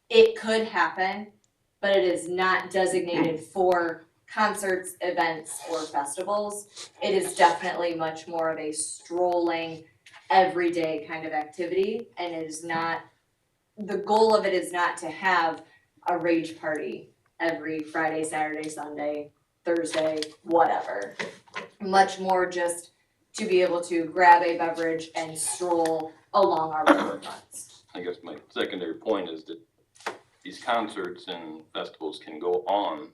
it could happen, but it is not designated for concerts, events, or festivals. It is definitely much more of a strolling, everyday kind of activity, and it is not, the goal of it is not to have a rage party every Friday, Saturday, Sunday, Thursday, whatever. Much more just to be able to grab a beverage and stroll along our riverfronts. I guess my secondary point is that these concerts and festivals can go on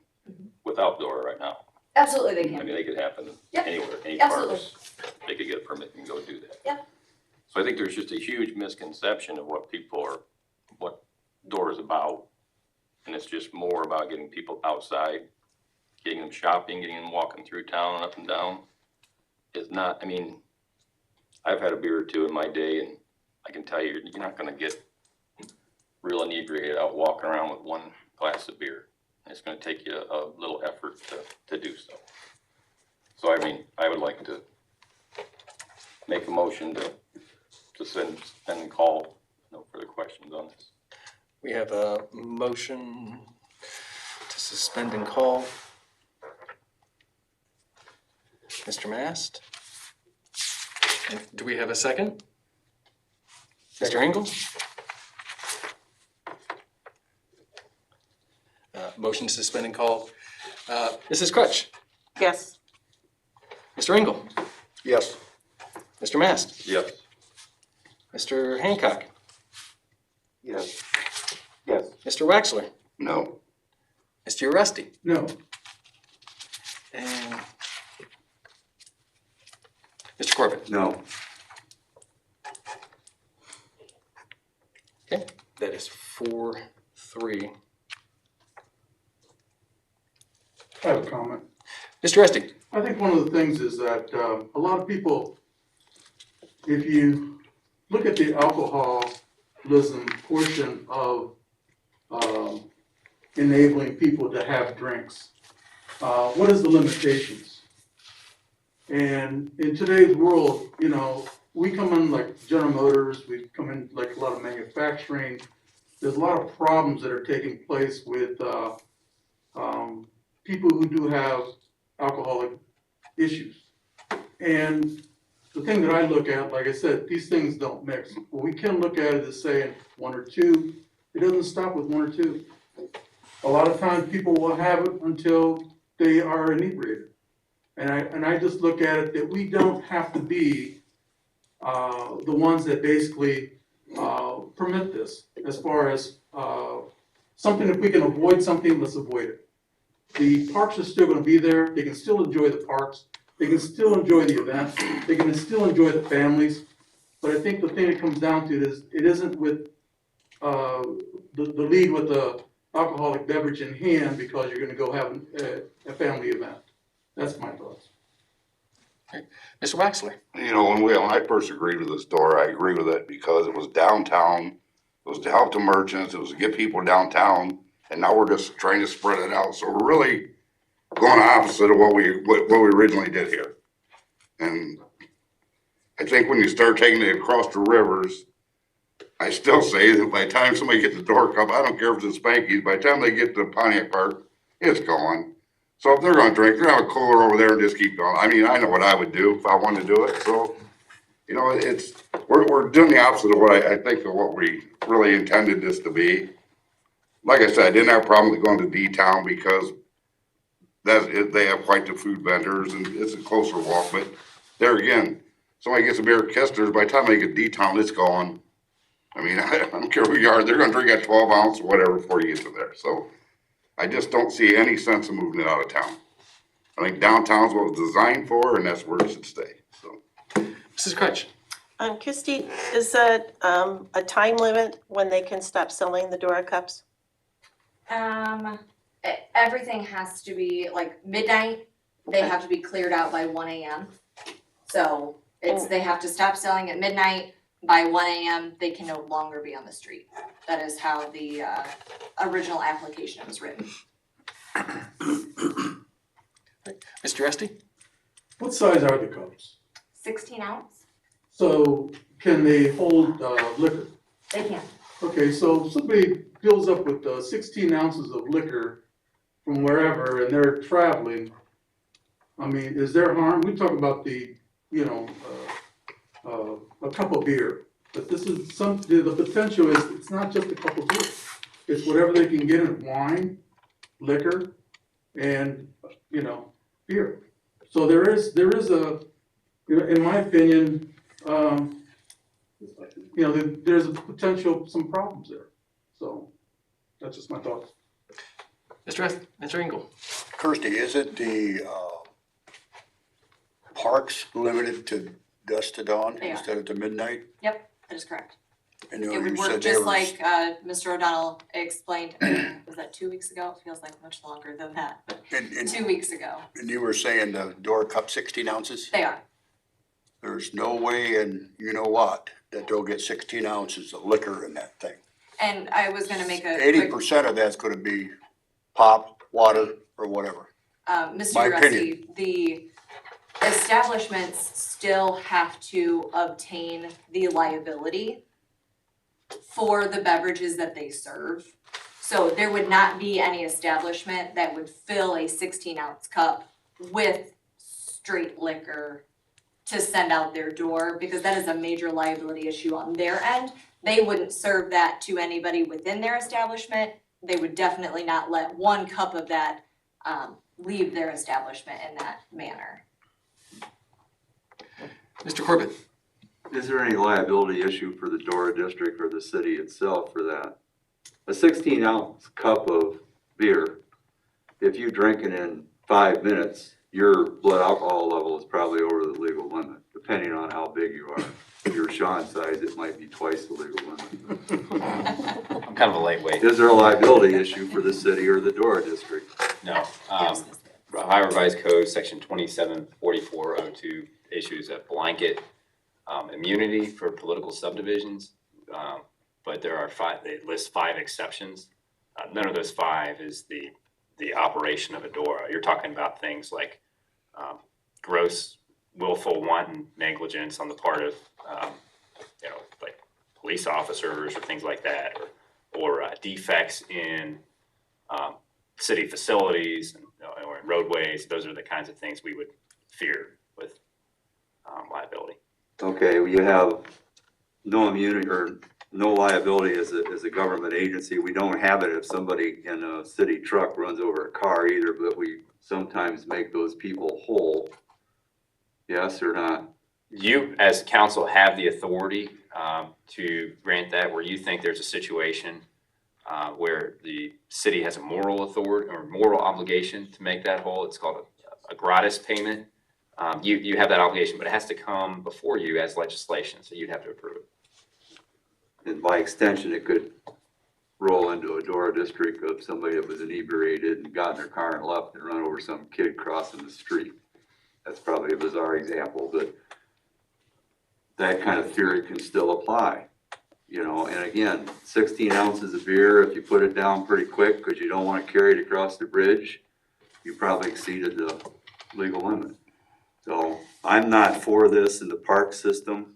without DORA right now. Absolutely they I can. mean, they could happen Yep. anywhere, any Absolutely. parks. They could get a permit and go do that. Yep. So I think there's just a huge misconception of what DORA is about. And it's just more about getting people outside, getting them shopping, getting them walking through town and up and down. It's not, I mean, I've had a beer or two in my day, and I can tell you, you're not gonna get real inebriated out walking around with one glass of beer. It's gonna take you a little effort to do so. So I mean, I would like to make a motion to send and call. No further questions on this. We have a motion to suspend and call. Mr. Mast? And do we have a second? Mr. Engel? Motion to suspend and call. Mrs. Crutch? Yes. Mr. Engel? Yes. Mr. Mast? Yes. Mr. Hancock? Yes. Yes. Mr. Waxler? No. Mr. Uresti? No, And Mr. Corbett? No. Okay, that is 4-3. I have a comment. Mr. Uresti? I think one of the things is that a lot of people, if you look at the alcoholism portion of enabling people to have drinks, what is the limitations? And in today's world, you know, we come in like General Motors, we come in like a lot of manufacturing. There's a lot of problems that are taking place with people who do have alcoholic issues. And the thing that I look at, like I said, these things don't mix. What we can look at it as saying one or two. It doesn't stop with one or two. A lot of times people will have it until they are inebriated. And I just look at it that we don't have to be the ones that basically permit this. As far as something, if we can avoid something, let's avoid it. The parks are still gonna be there, they can still enjoy the parks, they can still enjoy the events, they can still enjoy the families. But I think the thing it comes down to is, it isn't with, the lead with the alcoholic beverage in hand because you're gonna go have a family event. That's my thoughts. Mr. Waxler? You know, when I first agreed with this door, I agree with it because it was downtown. It was to help the merchants, it was to get people downtown, and now we're just trying to spread it out. So we're really going opposite of what we originally did here. And I think when you start taking it across the rivers, I still say that by the time somebody gets the door cup, I don't care if it's in Spanky's, by the time they get to Pontiac Park, it's gone. So if they're gonna drink, they're gonna have a cooler over there and just keep going. I mean, I know what I would do if I wanted to do it, so, you know, we're doing the opposite of what I think of what we really intended this to be. Like I said, I didn't have a problem with going to D-Town because they have quite the food vendors and it's a closer walk, but there again, somebody gets a beer at Kister's, by the time they get D-Town, it's gone. I mean, I don't care who you are, they're gonna drink at 12 ounce or whatever before you get to there, so I just don't see any sense of moving it out of town. I think downtown's what it was designed for, and that's where it should stay, so. Mrs. Crutch? Christie, is that, a time limit when they can stop selling the Dora cups? Everything has to be like midnight, they have to be cleared out by 1 AM. So they have to stop selling at midnight, by 1 AM, they can no longer be on the street. That is how the, original application was written. Mr. Esty? What size are the cups? 16 ounce, So can they hold liquor? they can. Okay, so if somebody fills up with 16 ounces of liquor from wherever and they're traveling, I mean, is there harm? We talk about the, you know, a cup of beer. But this is the potential is, it's not just a cup of beer. It's whatever they can get in wine, liquor, and, you know, beer. So there is a, you know, in my opinion, you know, there's a potential, some problems there. So that's just my thoughts. Mr. Engel? Kirsty, isn't the parks limited to dusk to dawn They are. instead of to midnight? Yep, that is correct. And It you would said work they just were- like, Mr. O'Donnell explained, was that 2 weeks ago? It feels like much longer than that, but And 2 weeks ago. you were saying the door cup 16 ounces? They are. There's no way, and you know what, that they'll get 16 ounces of liquor in that thing. And I was gonna make a quick, 80% of that's gonna be pop, water, or whatever. My Mr. opinion. Rusty, the establishments still have to obtain the liability for the beverages that they serve. So there would not be any establishment that would fill a 16 ounce cup with straight liquor to send out their door, because that is a major liability issue on their end. They wouldn't serve that to anybody within their establishment. They would definitely not let 1 cup of that leave their establishment in that manner. Mr. Corbett? Is there any liability issue for the Dora district or the city itself for that? A 16 ounce cup of beer, if you drink it in 5 minutes, your blood alcohol level is probably over the legal limit, depending on how big you are. If you're Sean's size, it might be twice the legal limit. I'm kind of a lightweight. Is there a liability issue for the city or the Dora district? No. Ohio Revised Code, section 274402 issues a blanket immunity for political subdivisions. But there are 5, they list 5 exceptions. None of those 5 is the operation of a DORA. You're talking about things like gross willful wanton negligence on the part of, you know, like police officers or things like that, or defects in city facilities or in roadways. Those are the kinds of things we would fear with liability. Okay, well, you have no immunity or no liability as a government agency. We don't have it if somebody in a city truck runs over a car either, but we sometimes make those people whole. Yes or not? You, as council, have the authority to grant that where you think there's a situation where the city has a moral authority or moral obligation to make that whole. It's called a gratis payment. You have that obligation, but it has to come before you as legislation, so you'd have to approve it. And by extension, it could roll into a Dora district of somebody that was inebriated and got in their car and left and run over some kid crossing the street. That's probably a bizarre example, but that kind of theory can still apply. You know, and again, 16 ounces of beer, if you put it down pretty quick because you don't want to carry it across the bridge, you probably exceeded the legal limit. So I'm not for this in the park system.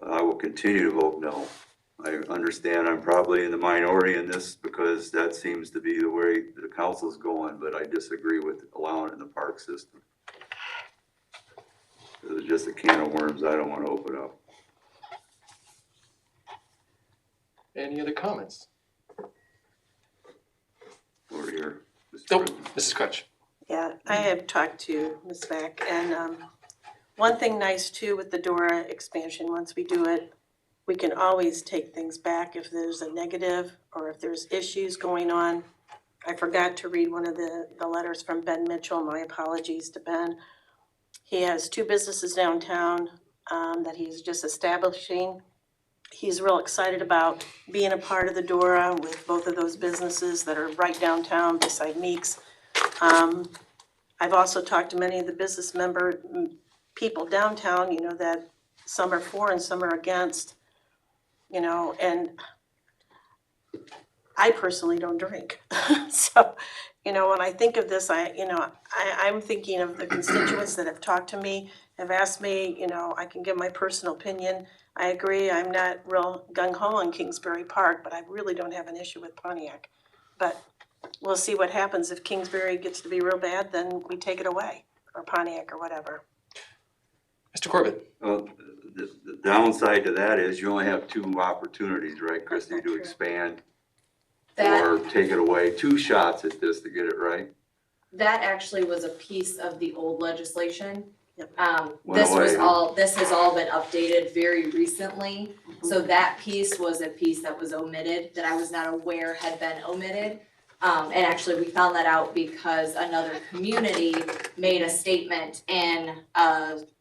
I will continue to vote no. I understand I'm probably in the minority in this because that seems to be the way the council's going, but I disagree with allowing it in the park system. It's just a can of worms I don't want to open up. Any other comments? Over here. Mr. Nope, President. Mrs. Crutch. Yeah, I have talked to Ms. Mack, and one thing nice too with the DORA expansion, once we do it, we can always take things back if there's a negative or if there's issues going on. I forgot to read one of the letters from Ben Mitchell, my apologies to Ben. He has 2 businesses downtown that he's just establishing. He's real excited about being a part of the DORA with both of those businesses that are right downtown beside Meeks. I've also talked to many of the business people downtown, you know, that some are for and some are against, you know, and I personally don't drink. So, you know, when I think of this, I'm thinking of the constituents that have talked to me, have asked me, you know, I can give my personal opinion. I agree, I'm not real gung-ho on Kingsbury Park, but I really don't have an issue with Pontiac. But we'll see what happens. If Kingsbury gets to be real bad, then we take it away, or Pontiac or whatever. Mr. Corbett. Well, the downside to that is you only have 2 opportunities, right, Christie, That's not to true. expand That, or take it away. 2 shots at this to get it right. that actually was a piece of the old legislation. Yep. Went away, huh? This has all been updated very recently. So that piece was a piece that was omitted, that I was not aware had been omitted. And actually, we found that out because another community made a statement in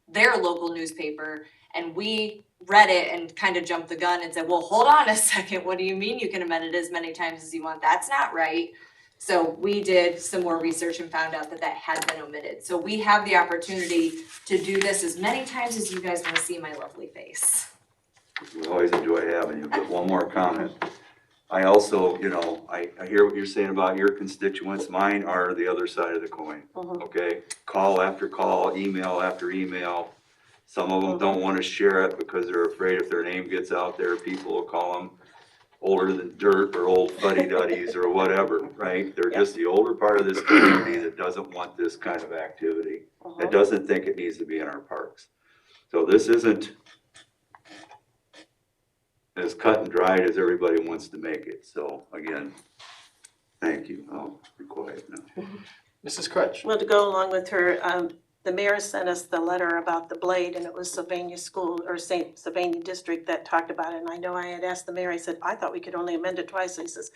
their local newspaper, and we read it and kind of jumped the gun and said, well, hold on a second, what do you mean you can amend it as many times as you want? That's not right. So we did some more research and found out that that had been omitted. So we have the opportunity to do this as many times as you guys want to see my lovely face. We always enjoy having you, but one more comment. I also, you know, I hear what you're saying about your constituents. Mine are the other side of the coin, okay? Call after call, email after email. Some of them don't want to share it because they're afraid if their name gets out there, people will call them older than dirt or old fuddy-duddies or whatever, right? They're just the older part of this community that doesn't want this kind of activity. That doesn't think it needs to be in our parks. So this isn't as cut and dried as everybody wants to make it. So again, thank you. I'll be quiet now. Mrs. Crutch. Well, to go along with her, the mayor sent us the letter about the blade, and it was Sylvania School, or Sylvania District that talked about it. And I know I had asked the mayor, I said, I thought we could only amend it twice. And he says,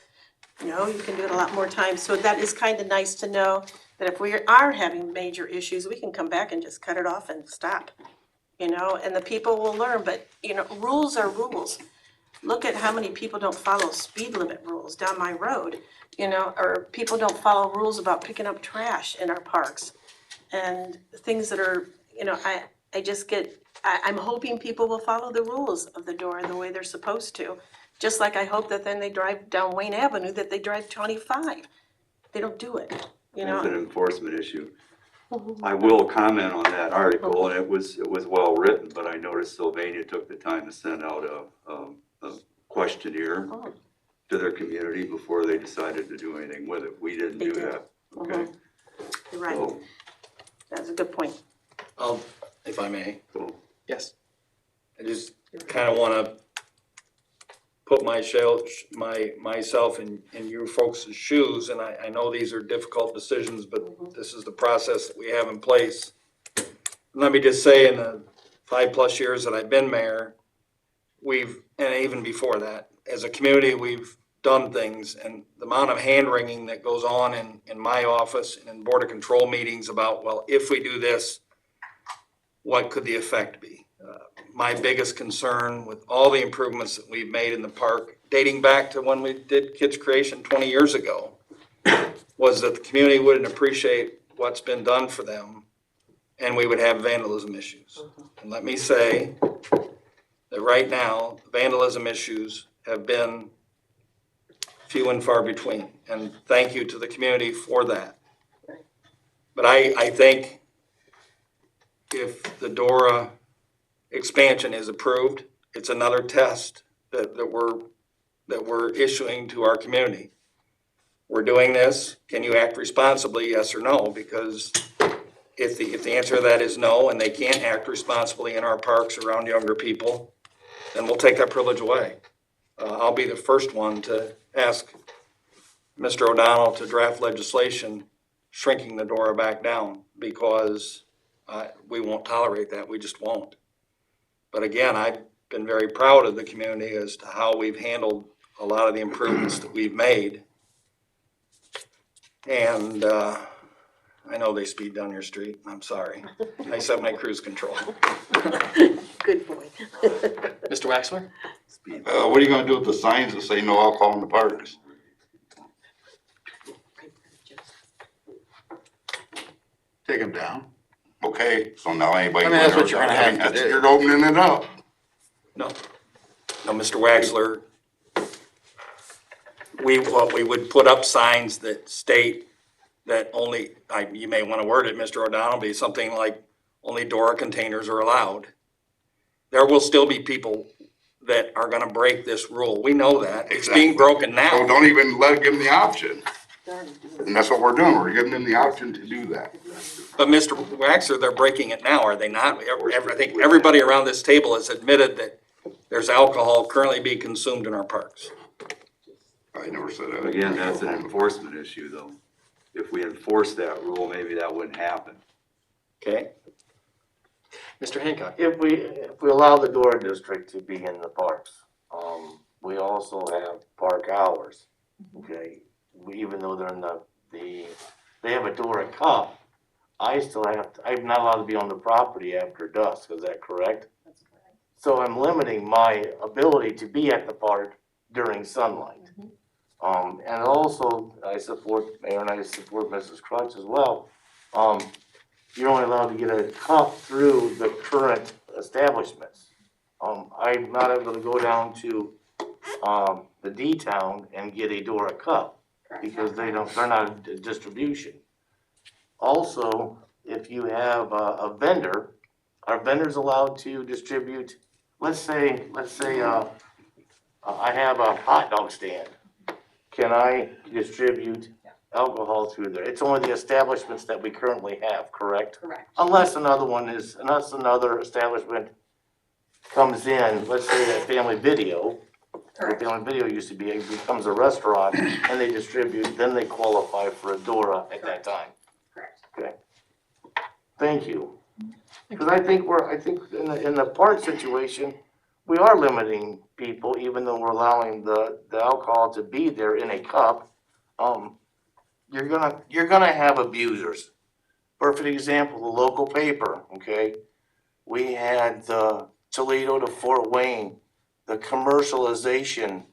no, you can do it a lot more times. So that is kind of nice to know that if we are having major issues, we can come back and just cut it off and stop, you know, and the people will learn. But, you know, rules are rules. Look at how many people don't follow speed limit rules down my road, you know, or people don't follow rules about picking up trash in our parks. And things that are, you know, I'm hoping people will follow the rules of the DORA the way they're supposed to. Just like I hope that then they drive down Wayne Avenue, that they drive 25. They don't do it, you It's an know? enforcement issue. I will comment on that article, and it was well written, but I noticed Sylvania took the time to send out a questionnaire to their community before they decided to do anything with it. We didn't do that, okay? You're right. So, That's a good point. If I may, so Yes. I just kind of want to put myself in you folks' shoes, and I know these are difficult decisions, but this is the process that we have in place. Let me just say, in the 5+ years that I've been mayor, and even before that, as a community, we've done things, and the amount of hand-wringing that goes on in my office and in Board of Control meetings about, well, if we do this, what could the effect be? My biggest concern with all the improvements that we've made in the park, dating back to when we did Kids Creation 20 years ago, was that the community wouldn't appreciate what's been done for them, and we would have vandalism issues. And let me say that right now, vandalism issues have been few and far between, and thank you to the community for that. But I think if the DORA expansion is approved, it's another test that we're issuing to our community. We're doing this, can you act responsibly, yes or no? Because if the answer to that is no, and they can't act responsibly in our parks around younger people, then we'll take that privilege away. I'll be the first one to ask Mr. O'Donnell to draft legislation shrinking the Dora back down, because we won't tolerate that, we just won't. But again, I've been very proud of the community as to how we've handled a lot of the improvements that we've made. And I know they speed down your street, I'm sorry. I set my cruise control. Good boy. Mr. Waxler? What are you gonna do with the signs that say no alcohol in the parks? Take them down. Okay, so now anybody. I mean, that's what you're gonna have to that's- do. You're opening it up. No, Mr. Waxler, what we would put up signs that state that only, you may want to word it, Mr. O'Donnell, be something like only Dora containers are allowed. There will still be people that are gonna break this rule. We know that. It's being broken So now. don't even give them the option. And that's what we're doing. We're giving them the option to do that. But Mr. Waxer, they're breaking it now, are they not? I think everybody around this table has admitted that there's alcohol currently being consumed in our parks. I never said that. Again, that's an enforcement issue though. If we enforce that rule, maybe that wouldn't happen. Okay? Mr. Hancock? If we allow the Dora District to be in the parks, we also have park hours, okay? Even though they're in they have a Dora Cup, I'm not allowed to be on the property after dusk, is that correct? That's correct. So I'm limiting my ability to be at the park during sunlight. And also, I support, Mayor, and I support Mrs. Crutch as well. You're only allowed to get a cup through the current establishments. I'm not able to go down to, the D-Town and get a Dora cup because they're not a distribution. Also, if you have a vendor, are vendors allowed to distribute, let's say, I have a hot dog stand. Can I distribute alcohol through there? It's only the establishments that we currently have, correct? Correct. Unless another establishment comes in, let's say a Family Video. Correct. Family Video used to be, it becomes a restaurant and they distribute, then they qualify for a Dora at that time. Correct. Okay. Thank you. Because I think in the park situation, we are limiting people, even though we're allowing the alcohol to be there in a cup. You're gonna have abusers. Perfect example, the local paper, okay? We had the Toledo to Fort Wayne, the commercialization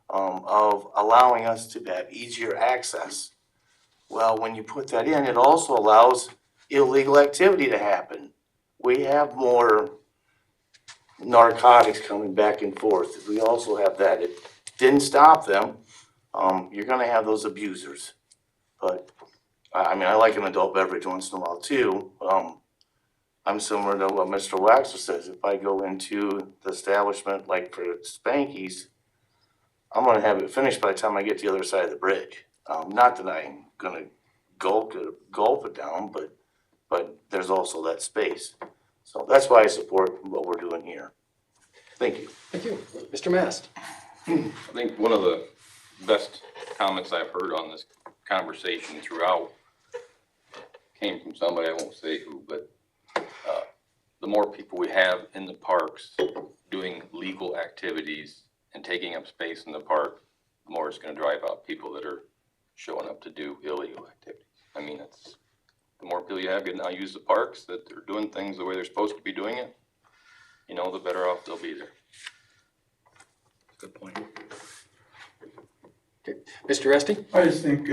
of allowing us to have easier access. Well, when you put that in, it also allows illegal activity to happen. We have more narcotics coming back and forth. We also have that. It didn't stop them. You're gonna have those abusers. But, I mean, I like an adult beverage once in a while too. I'm similar to what Mr. Waxer says. If I go into the establishment, like for Spanky's, I'm gonna have it finished by the time I get to the other side of the bridge. Not that I'm gonna gulp it down, but there's also that space. So that's why I support what we're doing here. Thank you. Thank you. Mr. Mast? I think one of the best comments I've heard on this conversation throughout came from somebody, I won't say who, but the more people we have in the parks doing legal activities and taking up space in the park, the more it's gonna drive out people that are showing up to do illegal activities. I mean, the more people you have getting out use the parks, that they're doing things the way they're supposed to be doing it, you know, the better off they'll be there. Good point. Okay. Mr. Esty? I just think,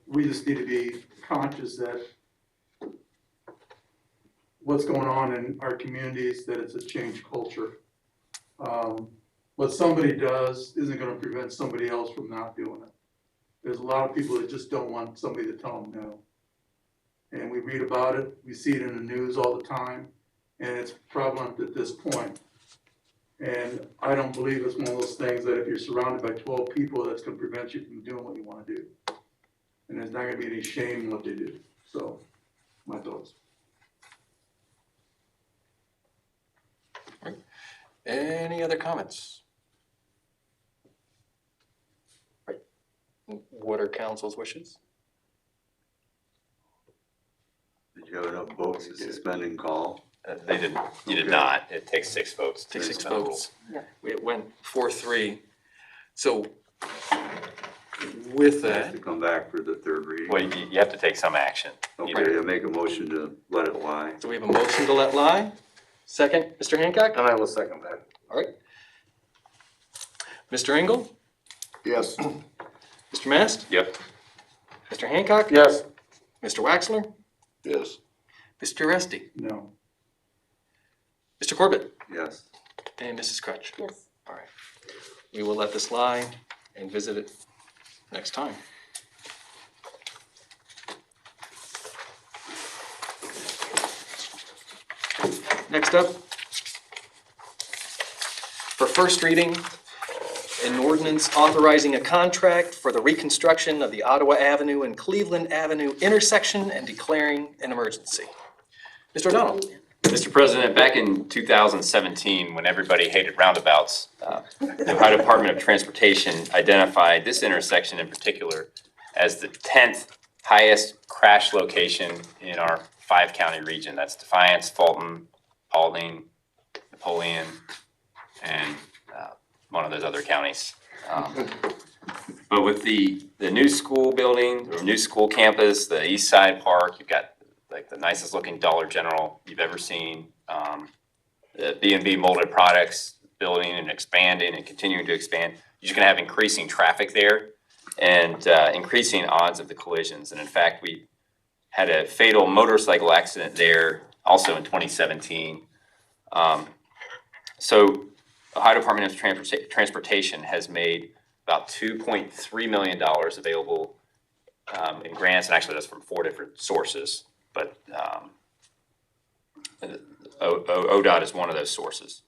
we just need to be conscious that what's going on in our communities, that it's a changed culture. What somebody does isn't gonna prevent somebody else from not doing it. There's a lot of people that just don't want somebody to tell them no. And we read about it, we see it in the news all the time, and it's prevalent at this point. And I don't believe it's one of those things that if you're surrounded by 12 people, that's gonna prevent you from doing what you wanna do. And there's not gonna be any shame in what they do. So, my thoughts. Any other comments? Right. What are council's wishes? Did you have enough votes to suspend and call? You did Okay. not. It takes 6 votes. to Takes 6 suspend the votes. rules. It went 4-3. So with They have that, to come back for the third reading. Well, you have to take some action. Okay, I make a motion to let it lie. so we have a motion to let lie. Second, Mr. Hancock? And I will second that. All right. Mr. Engel? Yes. Mr. Mast? Yep. Mr. Hancock? Yes. Mr. Waxler? Yes. Mr. Resty? No. Mr. Corbett? Yes. And Mrs. Crutch? Yes. All right. We will let this lie and visit it next time. Next up, for first reading, an ordinance authorizing a contract for the reconstruction of the Ottawa Avenue and Cleveland Avenue intersection and declaring an emergency. Mr. O'Donnell? Mr. President, back in 2017, when everybody hated roundabouts, the Ohio Department of Transportation identified this intersection in particular as the 10th highest crash location in our 5-county region. That's Defiance, Fulton, Paulding, Napoleon, and one of those other counties. But with the new school building, or new school campus, the East Side Park, you've got like the nicest looking Dollar General you've ever seen. The B&B Molded Products building and expanding and continuing to expand. You're just gonna have increasing traffic there and increasing odds of the collisions. And in fact, we had a fatal motorcycle accident there also in 2017. So Ohio Department of Transportation has made about $2.3 million available in grants, and actually that's from 4 different sources. But ODOT is one of those sources.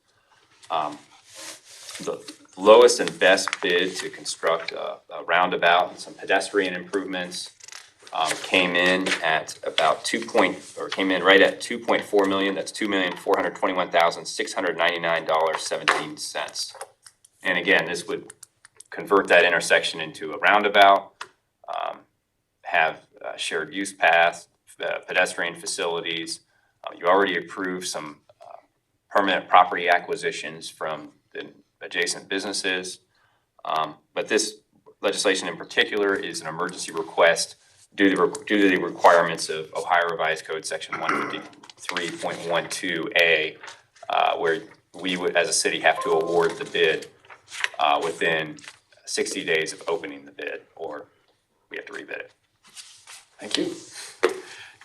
The lowest and best bid to construct a roundabout and some pedestrian improvements came in at about came in right at 2.4 million. That's $2,421,699.17. And again, this would convert that intersection into a roundabout, have shared use paths, pedestrian facilities. You already approved some permanent property acquisitions from the adjacent businesses. But this legislation in particular is an emergency request due to the requirements of Ohio Revised Code Section 153.12A, where we would, as a city, have to award the bid within 60 days of opening the bid, or we have to rebid it. Thank you. Do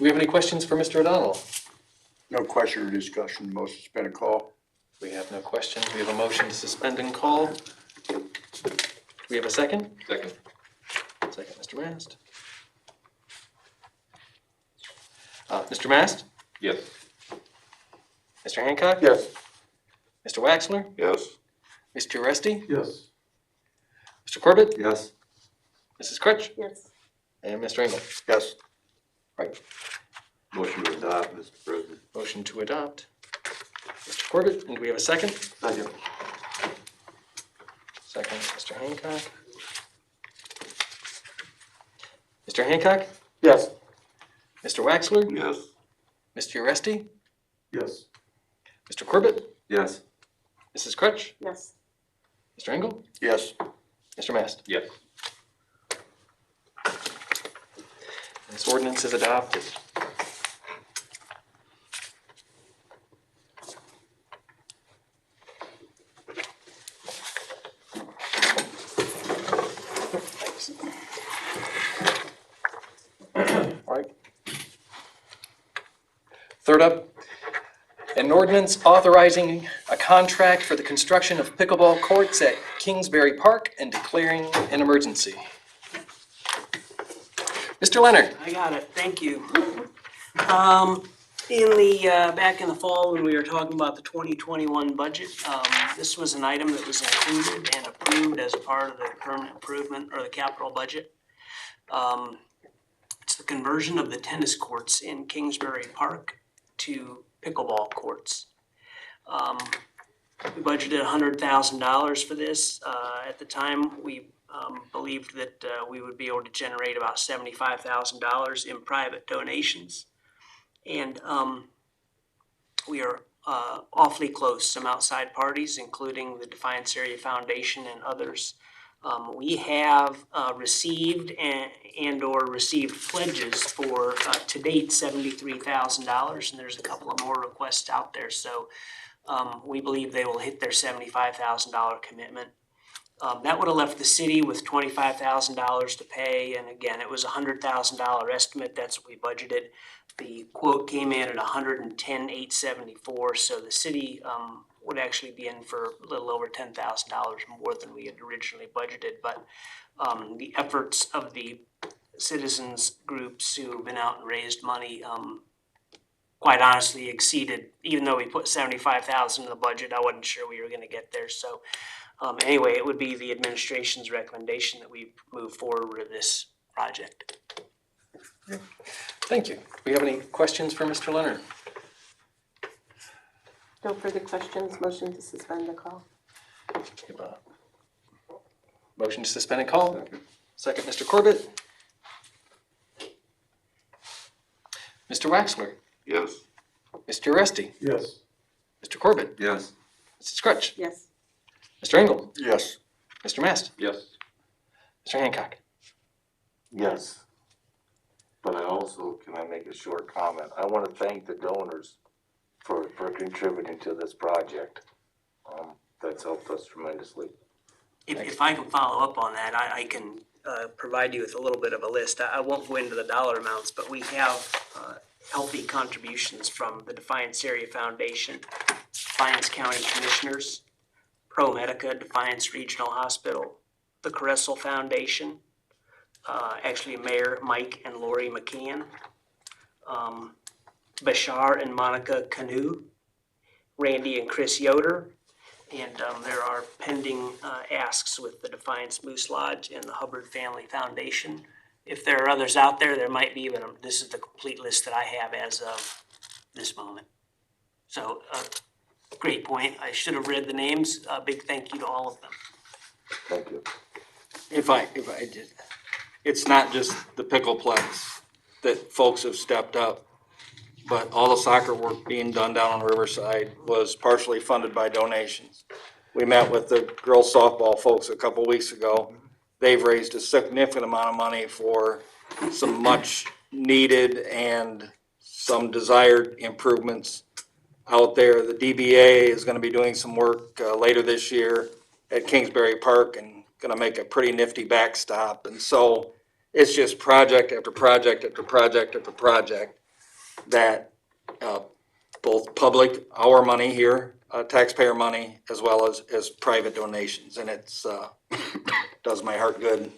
we have any questions for Mr. O'Donnell? No question or discussion, most suspend and call. We have no questions. We have a motion to suspend and call. Do we have a second? Second. Second, Mr. Mast. Mr. Mast? Yes. Mr. Hancock? Yes. Mr. Waxler? Yes. Mr. Resty? Yes. Mr. Corbett? Yes. Mrs. Crutch? Yes. And Mr. Engel? Yes. Right. Motion to adopt, Mr. President. Motion to adopt. Mr. Corbett, and do we have a second? Second. Second, Mr. Hancock. Mr. Hancock? Yes. Mr. Waxler? Yes. Mr. Resty? Yes. Mr. Corbett? Yes. Mrs. Crutch? Yes. Mr. Engel? Yes. Mr. Mast? Yes. This ordinance is adopted. Thanks. All right. Third up, an ordinance authorizing a contract for the construction of pickleball courts at Kingsbury Park and declaring an emergency. Mr. Leonard. I got it, thank you. Back in the fall, when we were talking about the 2021 budget, this was an item that was included and approved as a part of the permanent improvement or the capital budget. It's the conversion of the tennis courts in Kingsbury Park to pickleball courts. We budgeted $100,000 for this. At the time, we believed that we would be able to generate about $75,000 in private donations. And we are awfully close. Some outside parties, including the Defiance Area Foundation and others. We have received and/or received pledges for, to date, $73,000, and there's a couple of more requests out there. So we believe they will hit their $75,000 commitment. That would have left the city with $25,000 to pay, and again, it was a $100,000 estimate. That's what we budgeted. The quote came in at $110,874, so the city would actually be in for a little over $10,000 more than we had originally budgeted. But the efforts of the citizens groups who have been out and raised money quite honestly exceeded, even though we put $75,000 in the budget, I wasn't sure we were gonna get there. So anyway, it would be the administration's recommendation that we move forward with this project. Thank you. Do we have any questions for Mr. Leonard? No further questions, motion to suspend the call. Motion to suspend and call. Second, Mr. Corbett. Mr. Waxler. Yes. Mr. Aresti. Yes. Mr. Corbett. Yes. Mrs. Crutch. Yes. Mr. Engel. Yes. Mr. Mast. Yes. Mr. Hancock. Yes. But I also, can I make a short comment? I want to thank the donors for contributing to this project. That's helped us tremendously. If I can follow up on that, I can provide you with a little bit of a list. I won't go into the dollar amounts, but we have healthy contributions from the Defiance Area Foundation, Defiance County Commissioners, ProMedica, Defiance Regional Hospital, the Caressel Foundation, actually Mayor Mike and Lori McCann, Bashar and Monica Canoe, Randy and Chris Yoder, and there are pending asks with the Defiance Moose Lodge and the Hubbard Family Foundation. If there are others out there, there might be, but this is the complete list that I have as of this moment. So, great point. I should have read the names. A big thank you to all of them. Thank you. If I did, it's not just the pickleplex that folks have stepped up, but all the soccer work being done down on Riverside was partially funded by donations. We met with the girls softball folks a couple weeks ago. They've raised a significant amount of money for some much needed and some desired improvements out there. The DBA is gonna be doing some work later this year at Kingsbury Park and gonna make a pretty nifty backstop. And so it's just project after project after project after project that both public, our money here, taxpayer money, as well as private donations. And it's does my heart good.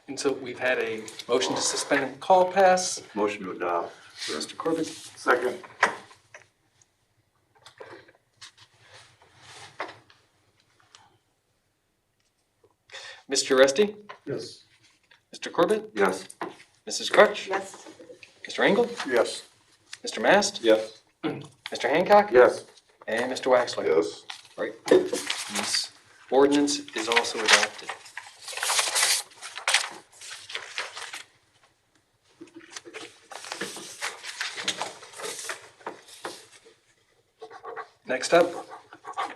And so we've had a motion to suspend and call pass. Motion to adopt. Mr. Corbett. Second. Mr. Aresti. Yes. Mr. Corbett. Yes. Mrs. Crutch. Yes. Mr. Engel. Yes. Mr. Mast. Yes. Mr. Hancock. Yes. And Mr. Waxler. Yes. Right. This ordinance is also adopted. Next up,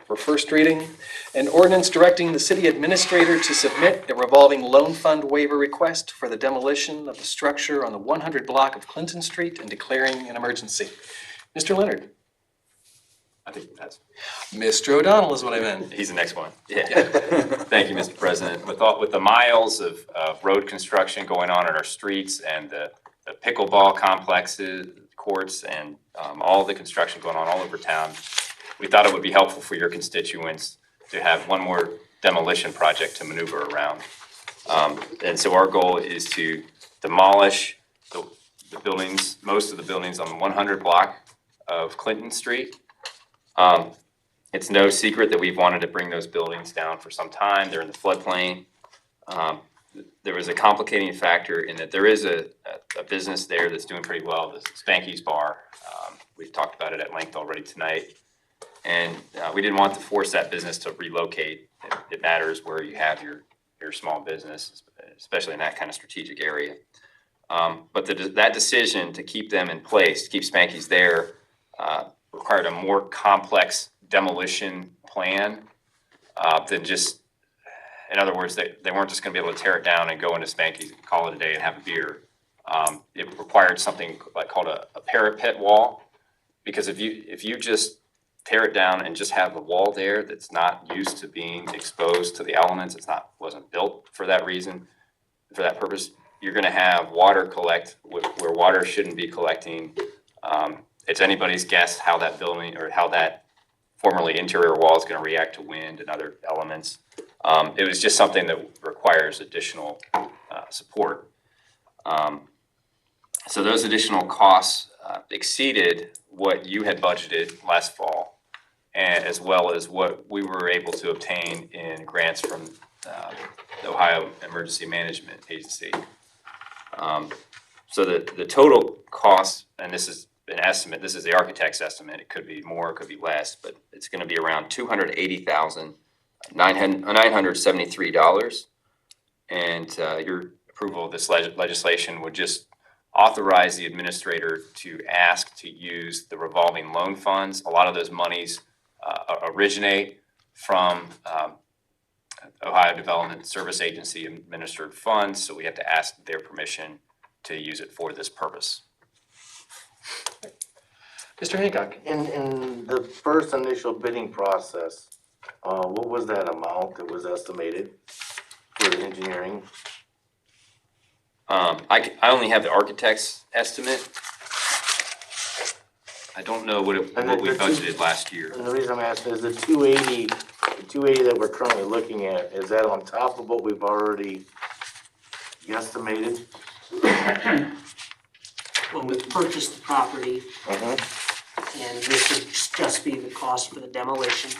for first reading, an ordinance directing the city administrator to submit a revolving loan fund waiver request for the demolition of the structure on the 100 block of Clinton Street and declaring an emergency. Mr. Leonard. I think that's, Mr. O'Donnell is what I meant. he's the next one. Yeah. Thank you, Mr. President. With the miles of road construction going on in our streets and the pickleball complexes, courts, and all the construction going on all over town, we thought it would be helpful for your constituents to have one more demolition project to maneuver around. And so our goal is to demolish the buildings, most of the buildings on the 100 block of Clinton Street. It's no secret that we've wanted to bring those buildings down for some time. They're in the floodplain. There was a complicating factor in that there is a business there that's doing pretty well, the Spanky's Bar. We've talked about it at length already tonight. And we didn't want to force that business to relocate. It matters where you have your small business, especially in that kind of strategic area. But that decision to keep them in place, to keep Spanky's there, required a more complex demolition plan than just, in other words, they weren't just gonna be able to tear it down and go into Spanky's and call it a day and have a beer. It required something like called a parapet wall, because if you just tear it down and just have the wall there that's not used to being exposed to the elements, wasn't built for that reason, for that purpose, you're gonna have water collect where water shouldn't be collecting. It's anybody's guess how that building or how that formerly interior wall is gonna react to wind and other elements. It was just something that requires additional support. So those additional costs exceeded what you had budgeted last fall, and as well as what we were able to obtain in grants from the Ohio Emergency Management Agency. So the total cost, and this is an estimate, this is the architect's estimate, it could be more, it could be less, but it's gonna be around $280,973. And your approval of this legislation would just authorize the administrator to ask to use the revolving loan funds. A lot of those monies originate from Ohio Development Service Agency administered funds, so we have to ask their permission to use it for this purpose. Mr. Hancock? In the first initial bidding process, what was that amount that was estimated for the engineering? I only have the architect's estimate. I don't know what we budgeted last year. And the reason I'm asking is the 280 that we're currently looking at, is that on top of what we've already guesstimated? When we purchased the property, Mm-hmm. and this would just be the cost for the demolition.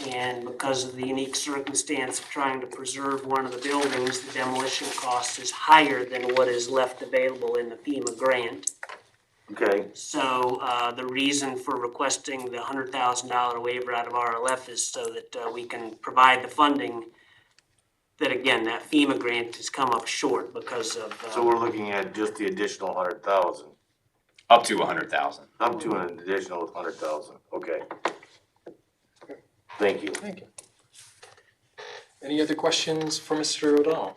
And because of the unique circumstance of trying to preserve one of the buildings, the demolition cost is higher than what is left available in the FEMA grant. Okay, So the reason for requesting the $100,000 waiver out of RLF is so that we can provide the funding that, again, that FEMA grant has come up short because of. so we're looking at just the additional 100,000, Up to 100,000. up to an additional 100,000, okay. Thank you. Thank you. Any other questions for Mr. O'Donnell?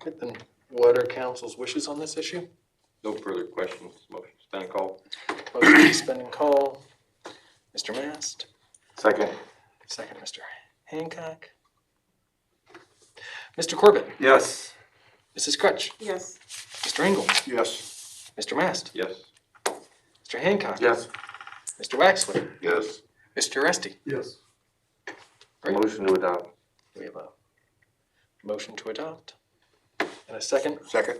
Okay, then what are council's wishes on this issue? No further questions. Motion to suspend and call. Motion to suspend and call. Mr. Mast? Second. Second, Mr. Hancock. Mr. Corbett? Yes. Mrs. Crutch? Yes. Mr. Engel? Yes. Mr. Mast? Yes. Mr. Hancock? Yes. Mr. Waxler? Yes. Mr. Resty? Yes. Great. Motion to adopt. We have a motion to adopt and a second. Second.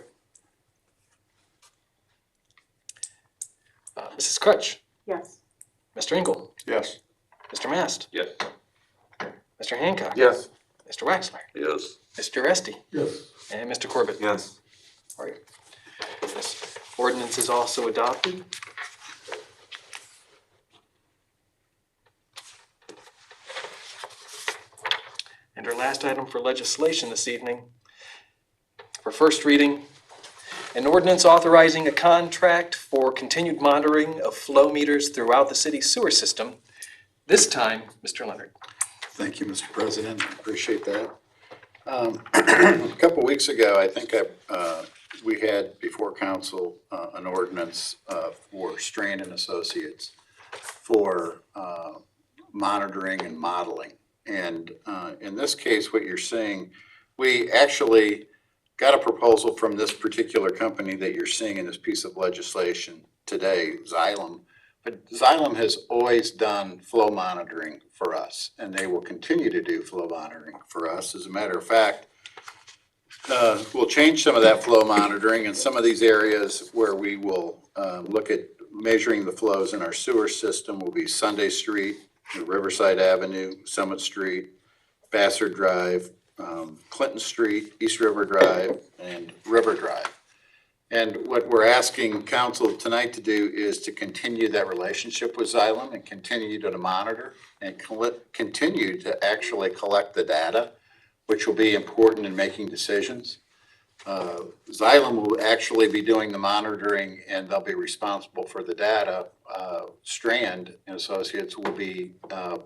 Mrs. Crutch? Yes. Mr. Engel? Yes. Mr. Mast? Yes. Mr. Hancock? Yes. Mr. Waxler? Yes. Mr. Resty? Yes. And Mr. Corbett? Yes. All right. This ordinance is also adopted. And our last item for legislation this evening, for first reading, an ordinance authorizing a contract for continued monitoring of flow meters throughout the city's sewer system. This time, Mr. Leonard. Thank you, Mr. President. I appreciate that. A couple weeks ago, I think we had before council an ordinance for Strand and Associates for monitoring and modeling. And in this case, what you're seeing, we actually got a proposal from this particular company that you're seeing in this piece of legislation today, Xylem. But Xylem has always done flow monitoring for us, and they will continue to do flow monitoring for us. As a matter of fact, we'll change some of that flow monitoring in some of these areas where we will look at measuring the flows in our sewer system will be Sunday Street, Riverside Avenue, Summit Street, Vassar Drive, Clinton Street, East River Drive, and River Drive. And what we're asking council tonight to do is to continue that relationship with Xylem and continue to monitor and continue to actually collect the data, which will be important in making decisions. Xylem will actually be doing the monitoring and they'll be responsible for the data. Strand and Associates will be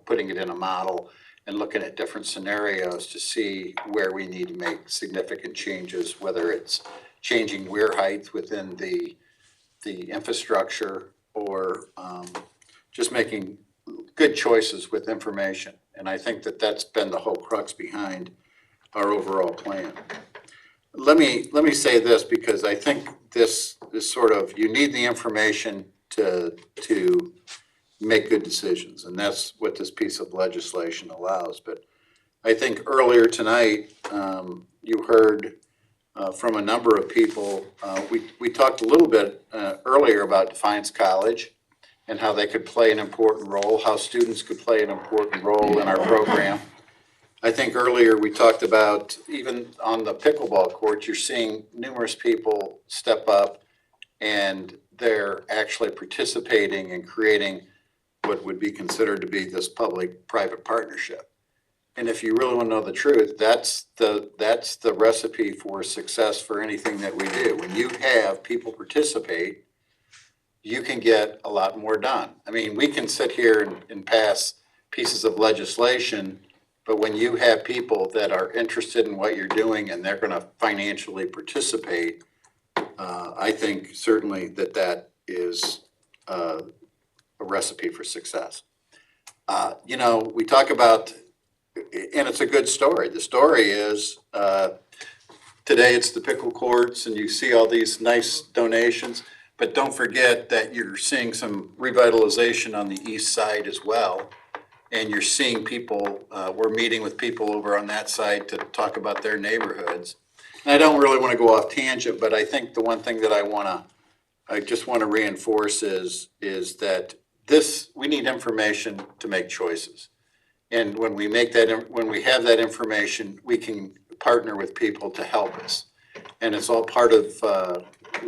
putting it in a model and looking at different scenarios to see where we need to make significant changes, whether it's changing weir heights within the infrastructure or just making good choices with information. And I think that that's been the whole crux behind our overall plan. Let me say this because I think this is sort of, you need the information to make good decisions. And that's what this piece of legislation allows. But I think earlier tonight, you heard from a number of people. We talked a little bit earlier about Defiance College and how they could play an important role, how students could play an important role in our program. I think earlier we talked about even on the pickleball court, you're seeing numerous people step up and they're actually participating in creating what would be considered to be this public-private partnership. And if you really want to know the truth, that's the recipe for success for anything that we do. When you have people participate, you can get a lot more done. I mean, we can sit here and pass pieces of legislation, but when you have people that are interested in what you're doing and they're going to financially participate, I think certainly that is a recipe for success. You know, we talk about, and it's a good story. The story is today it's the pickle courts and you see all these nice donations, but don't forget that you're seeing some revitalization on the east side as well. And you're seeing people, we're meeting with people over on that side to talk about their neighborhoods. And I don't really want to go off tangent, but I think the one thing that I just want to reinforce is that we need information to make choices. And when we have that information, we can partner with people to help us. And it's all part of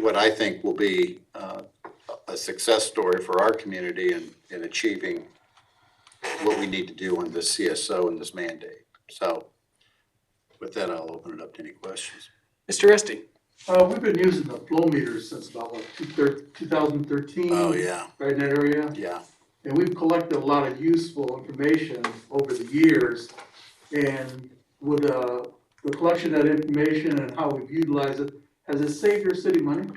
what I think will be a success story for our community in achieving what we need to do on this CSO and this mandate. So with that, I'll open it up to any questions. Mr. Esty? We've been using the flow meters since about like 2013. Oh, yeah. Right in that area. Yeah. And we've collected a lot of useful information over the years. And with the collection of that information and how we've utilized it, has it saved your city money?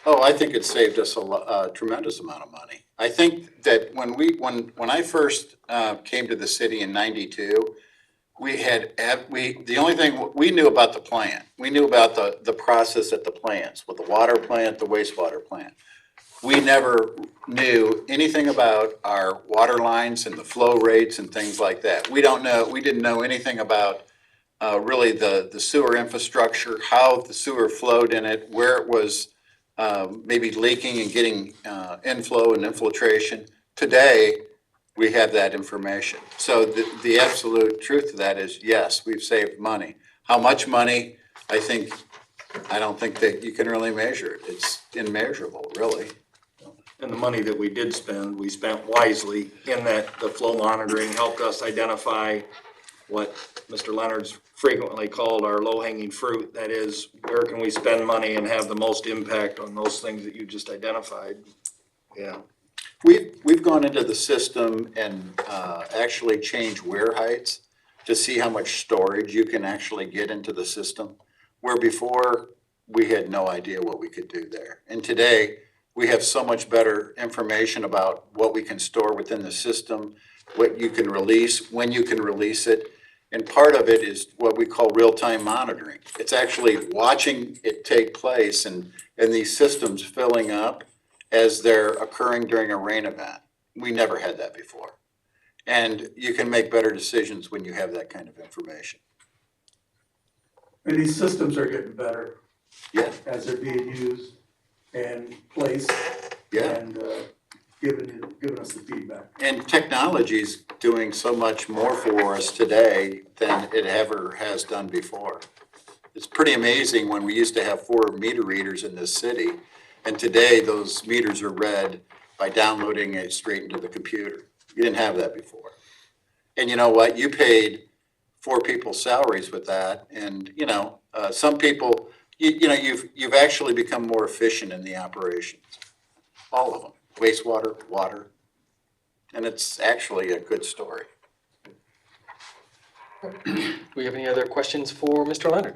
Oh, I think it saved us a tremendous amount of money. I think that when I first came to the city in '92, the only thing we knew about the plant, we knew about the process at the plants, with the water plant, the wastewater plant. We never knew anything about our water lines and the flow rates and things like that. We didn't know anything about really the sewer infrastructure, how the sewer flowed in it, where it was maybe leaking and getting inflow and infiltration. Today, we have that information. So the absolute truth of that is, yes, we've saved money. How much money? I don't think that you can really measure it. It's immeasurable, really. And the money that we did spend, we spent wisely in that the flow monitoring helped us identify what Mr. Leonard's frequently called our low-hanging fruit. That is, where can we spend money and have the most impact on those things that you just identified? Yeah. We've gone into the system and actually changed weir heights to see how much storage you can actually get into the system, where before we had no idea what we could do there. And today, we have so much better information about what we can store within the system, what you can release, when you can release it. And part of it is what we call real-time monitoring. It's actually watching it take place and these systems filling up as they're occurring during a rain event. We never had that before. And you can make better decisions when you have that kind of information. And these systems are getting better. Yeah. As they're being used and placed. Yeah. And, giving us the feedback. And technology's doing so much more for us today than it ever has done before. It's pretty amazing when we used to have 4 meter readers in this city, and today those meters are read by downloading it straight into the computer. You didn't have that before. And you know what? You paid 4 people's salaries with that, and some people, you've actually become more efficient in the operations. All of them, wastewater, water. And it's actually a good story. Do we have any other questions for Mr. Leonard?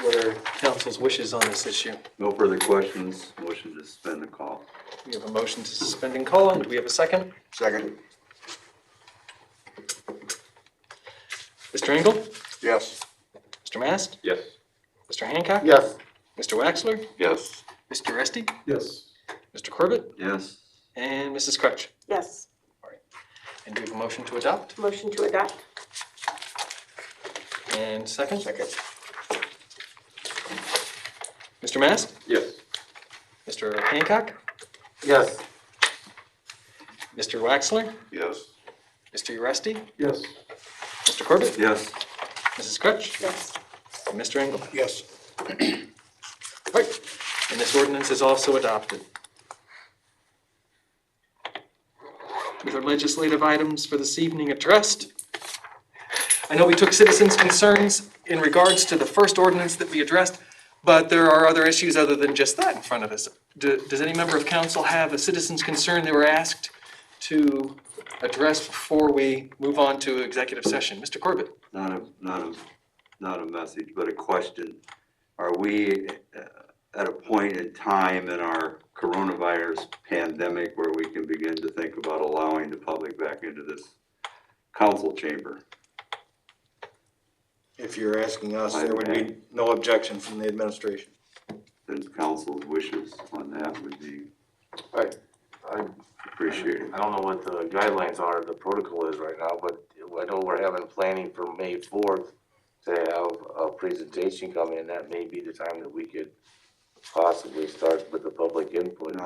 What are council's wishes on this issue? No further questions. Motion to suspend the call. We have a motion to suspend and call, and do we have a second? Second. Mr. Engel? Yes. Mr. Mast? Yes. Mr. Hancock? Yes. Mr. Waxler? Yes. Mr. Resty? Yes. Mr. Corbett? Yes. And Mrs. Crutch? Yes. And do we have a motion to adopt? Motion to adopt? And second? Second. Mr. Mast? Yes. Mr. Hancock? Yes. Mr. Waxler? Yes. Mr. Uresti? Yes. Mr. Corbett? Yes. Mrs. Crutch? Yes. And Mr. Engel? Yes. Right. And this ordinance is also adopted. With our legislative items for this evening addressed, I know we took citizens' concerns in regards to the first ordinance that we addressed, but there are other issues other than just that in front of us. Does any member of council have a citizen's concern they were asked to address before we move on to executive session? Mr. Corbett? Not a message, but a question. Are we at a point in time in our coronavirus pandemic where we can begin to think about allowing the public back into this council chamber? If you're asking us, there would be no objection from the administration. Then council's wishes on that would be Right. I appreciated. don't know what the guidelines are, the protocol is right now, but I know we're having planning for May 4th to have a presentation come in. That may be the time that we could possibly start with the public input.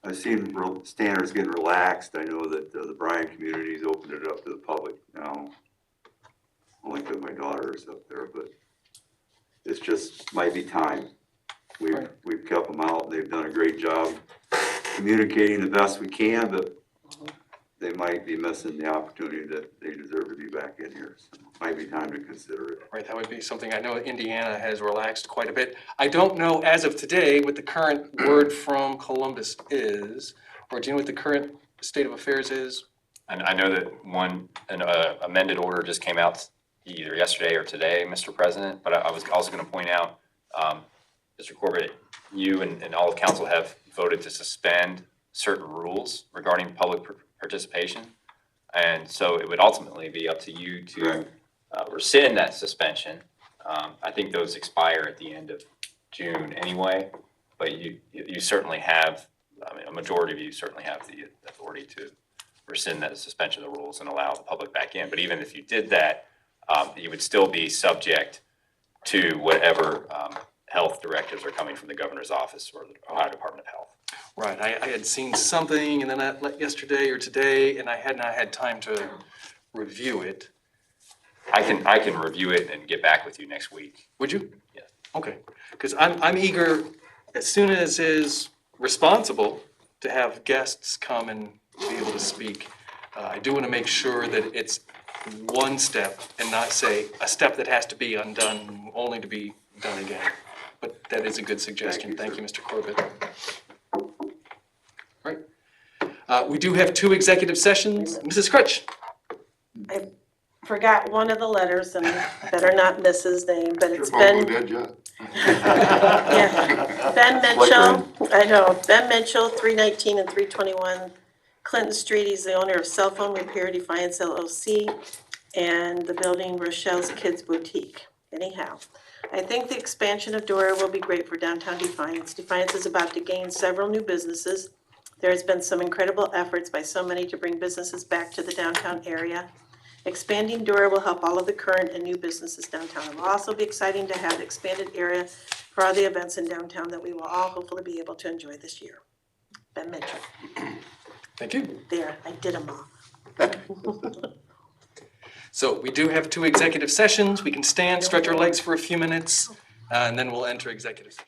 I've seen standards getting relaxed. I know that the Bryan community's opened it up to the public now. Only because my daughter is up there, but it's just might be time. We've kept them out. They've done a great job communicating the best we can, but they might be missing the opportunity that they deserve to be back in here. So it might be time to consider it. Right, that would be something I know Indiana has relaxed quite a bit. I don't know as of today what the current word from Columbus is, or do you know what the current state of affairs is? And I know that an amended order just came out either yesterday or today, Mr. President, but I was also going to point out, Mr. Corbett, you and all of council have voted to suspend certain rules regarding public participation. And so it would ultimately be up to you to rescind that suspension. I think those expire at the end of June anyway, but you certainly have, I mean, a majority of you certainly have the authority to rescind that suspension of the rules and allow the public back in. But even if you did that, you would still be subject to whatever health directives are coming from the governor's office or the Ohio Department of Health. Right, I had seen something and then yesterday or today, and I had not had time to review it. I can review it and get back with you next week. Would you? Yeah. Okay, because I'm eager, as soon as is responsible, to have guests come and be able to speak. I do want to make sure that it's one step and not say a step that has to be undone, only to be done again. But that is a good suggestion. Thank you, Mr. Corbett. Right. We do have 2 executive sessions. Mrs. Crutch? I forgot one of the letters and better not miss his name, but it's Your Ben. phone go dead yet? Yeah, Ben Mitchell, I know, Ben Mitchell, 319 and 321 Clinton Street. He's the owner of Cell Phone Repair Defiance LLC and the building Rochelle's Kids Boutique. Anyhow, I think the expansion of Dora will be great for downtown Defiance. Defiance is about to gain several new businesses. There has been some incredible efforts by so many to bring businesses back to the downtown area. Expanding door will help all of the current and new businesses downtown. It will also be exciting to have an expanded area for all the events in downtown that we will all hopefully be able to enjoy this year. Ben mentioned. Thank you. There, I did them all. So we do have 2 executive sessions. We can stand, stretch our legs for a few minutes, and then we'll enter executive session.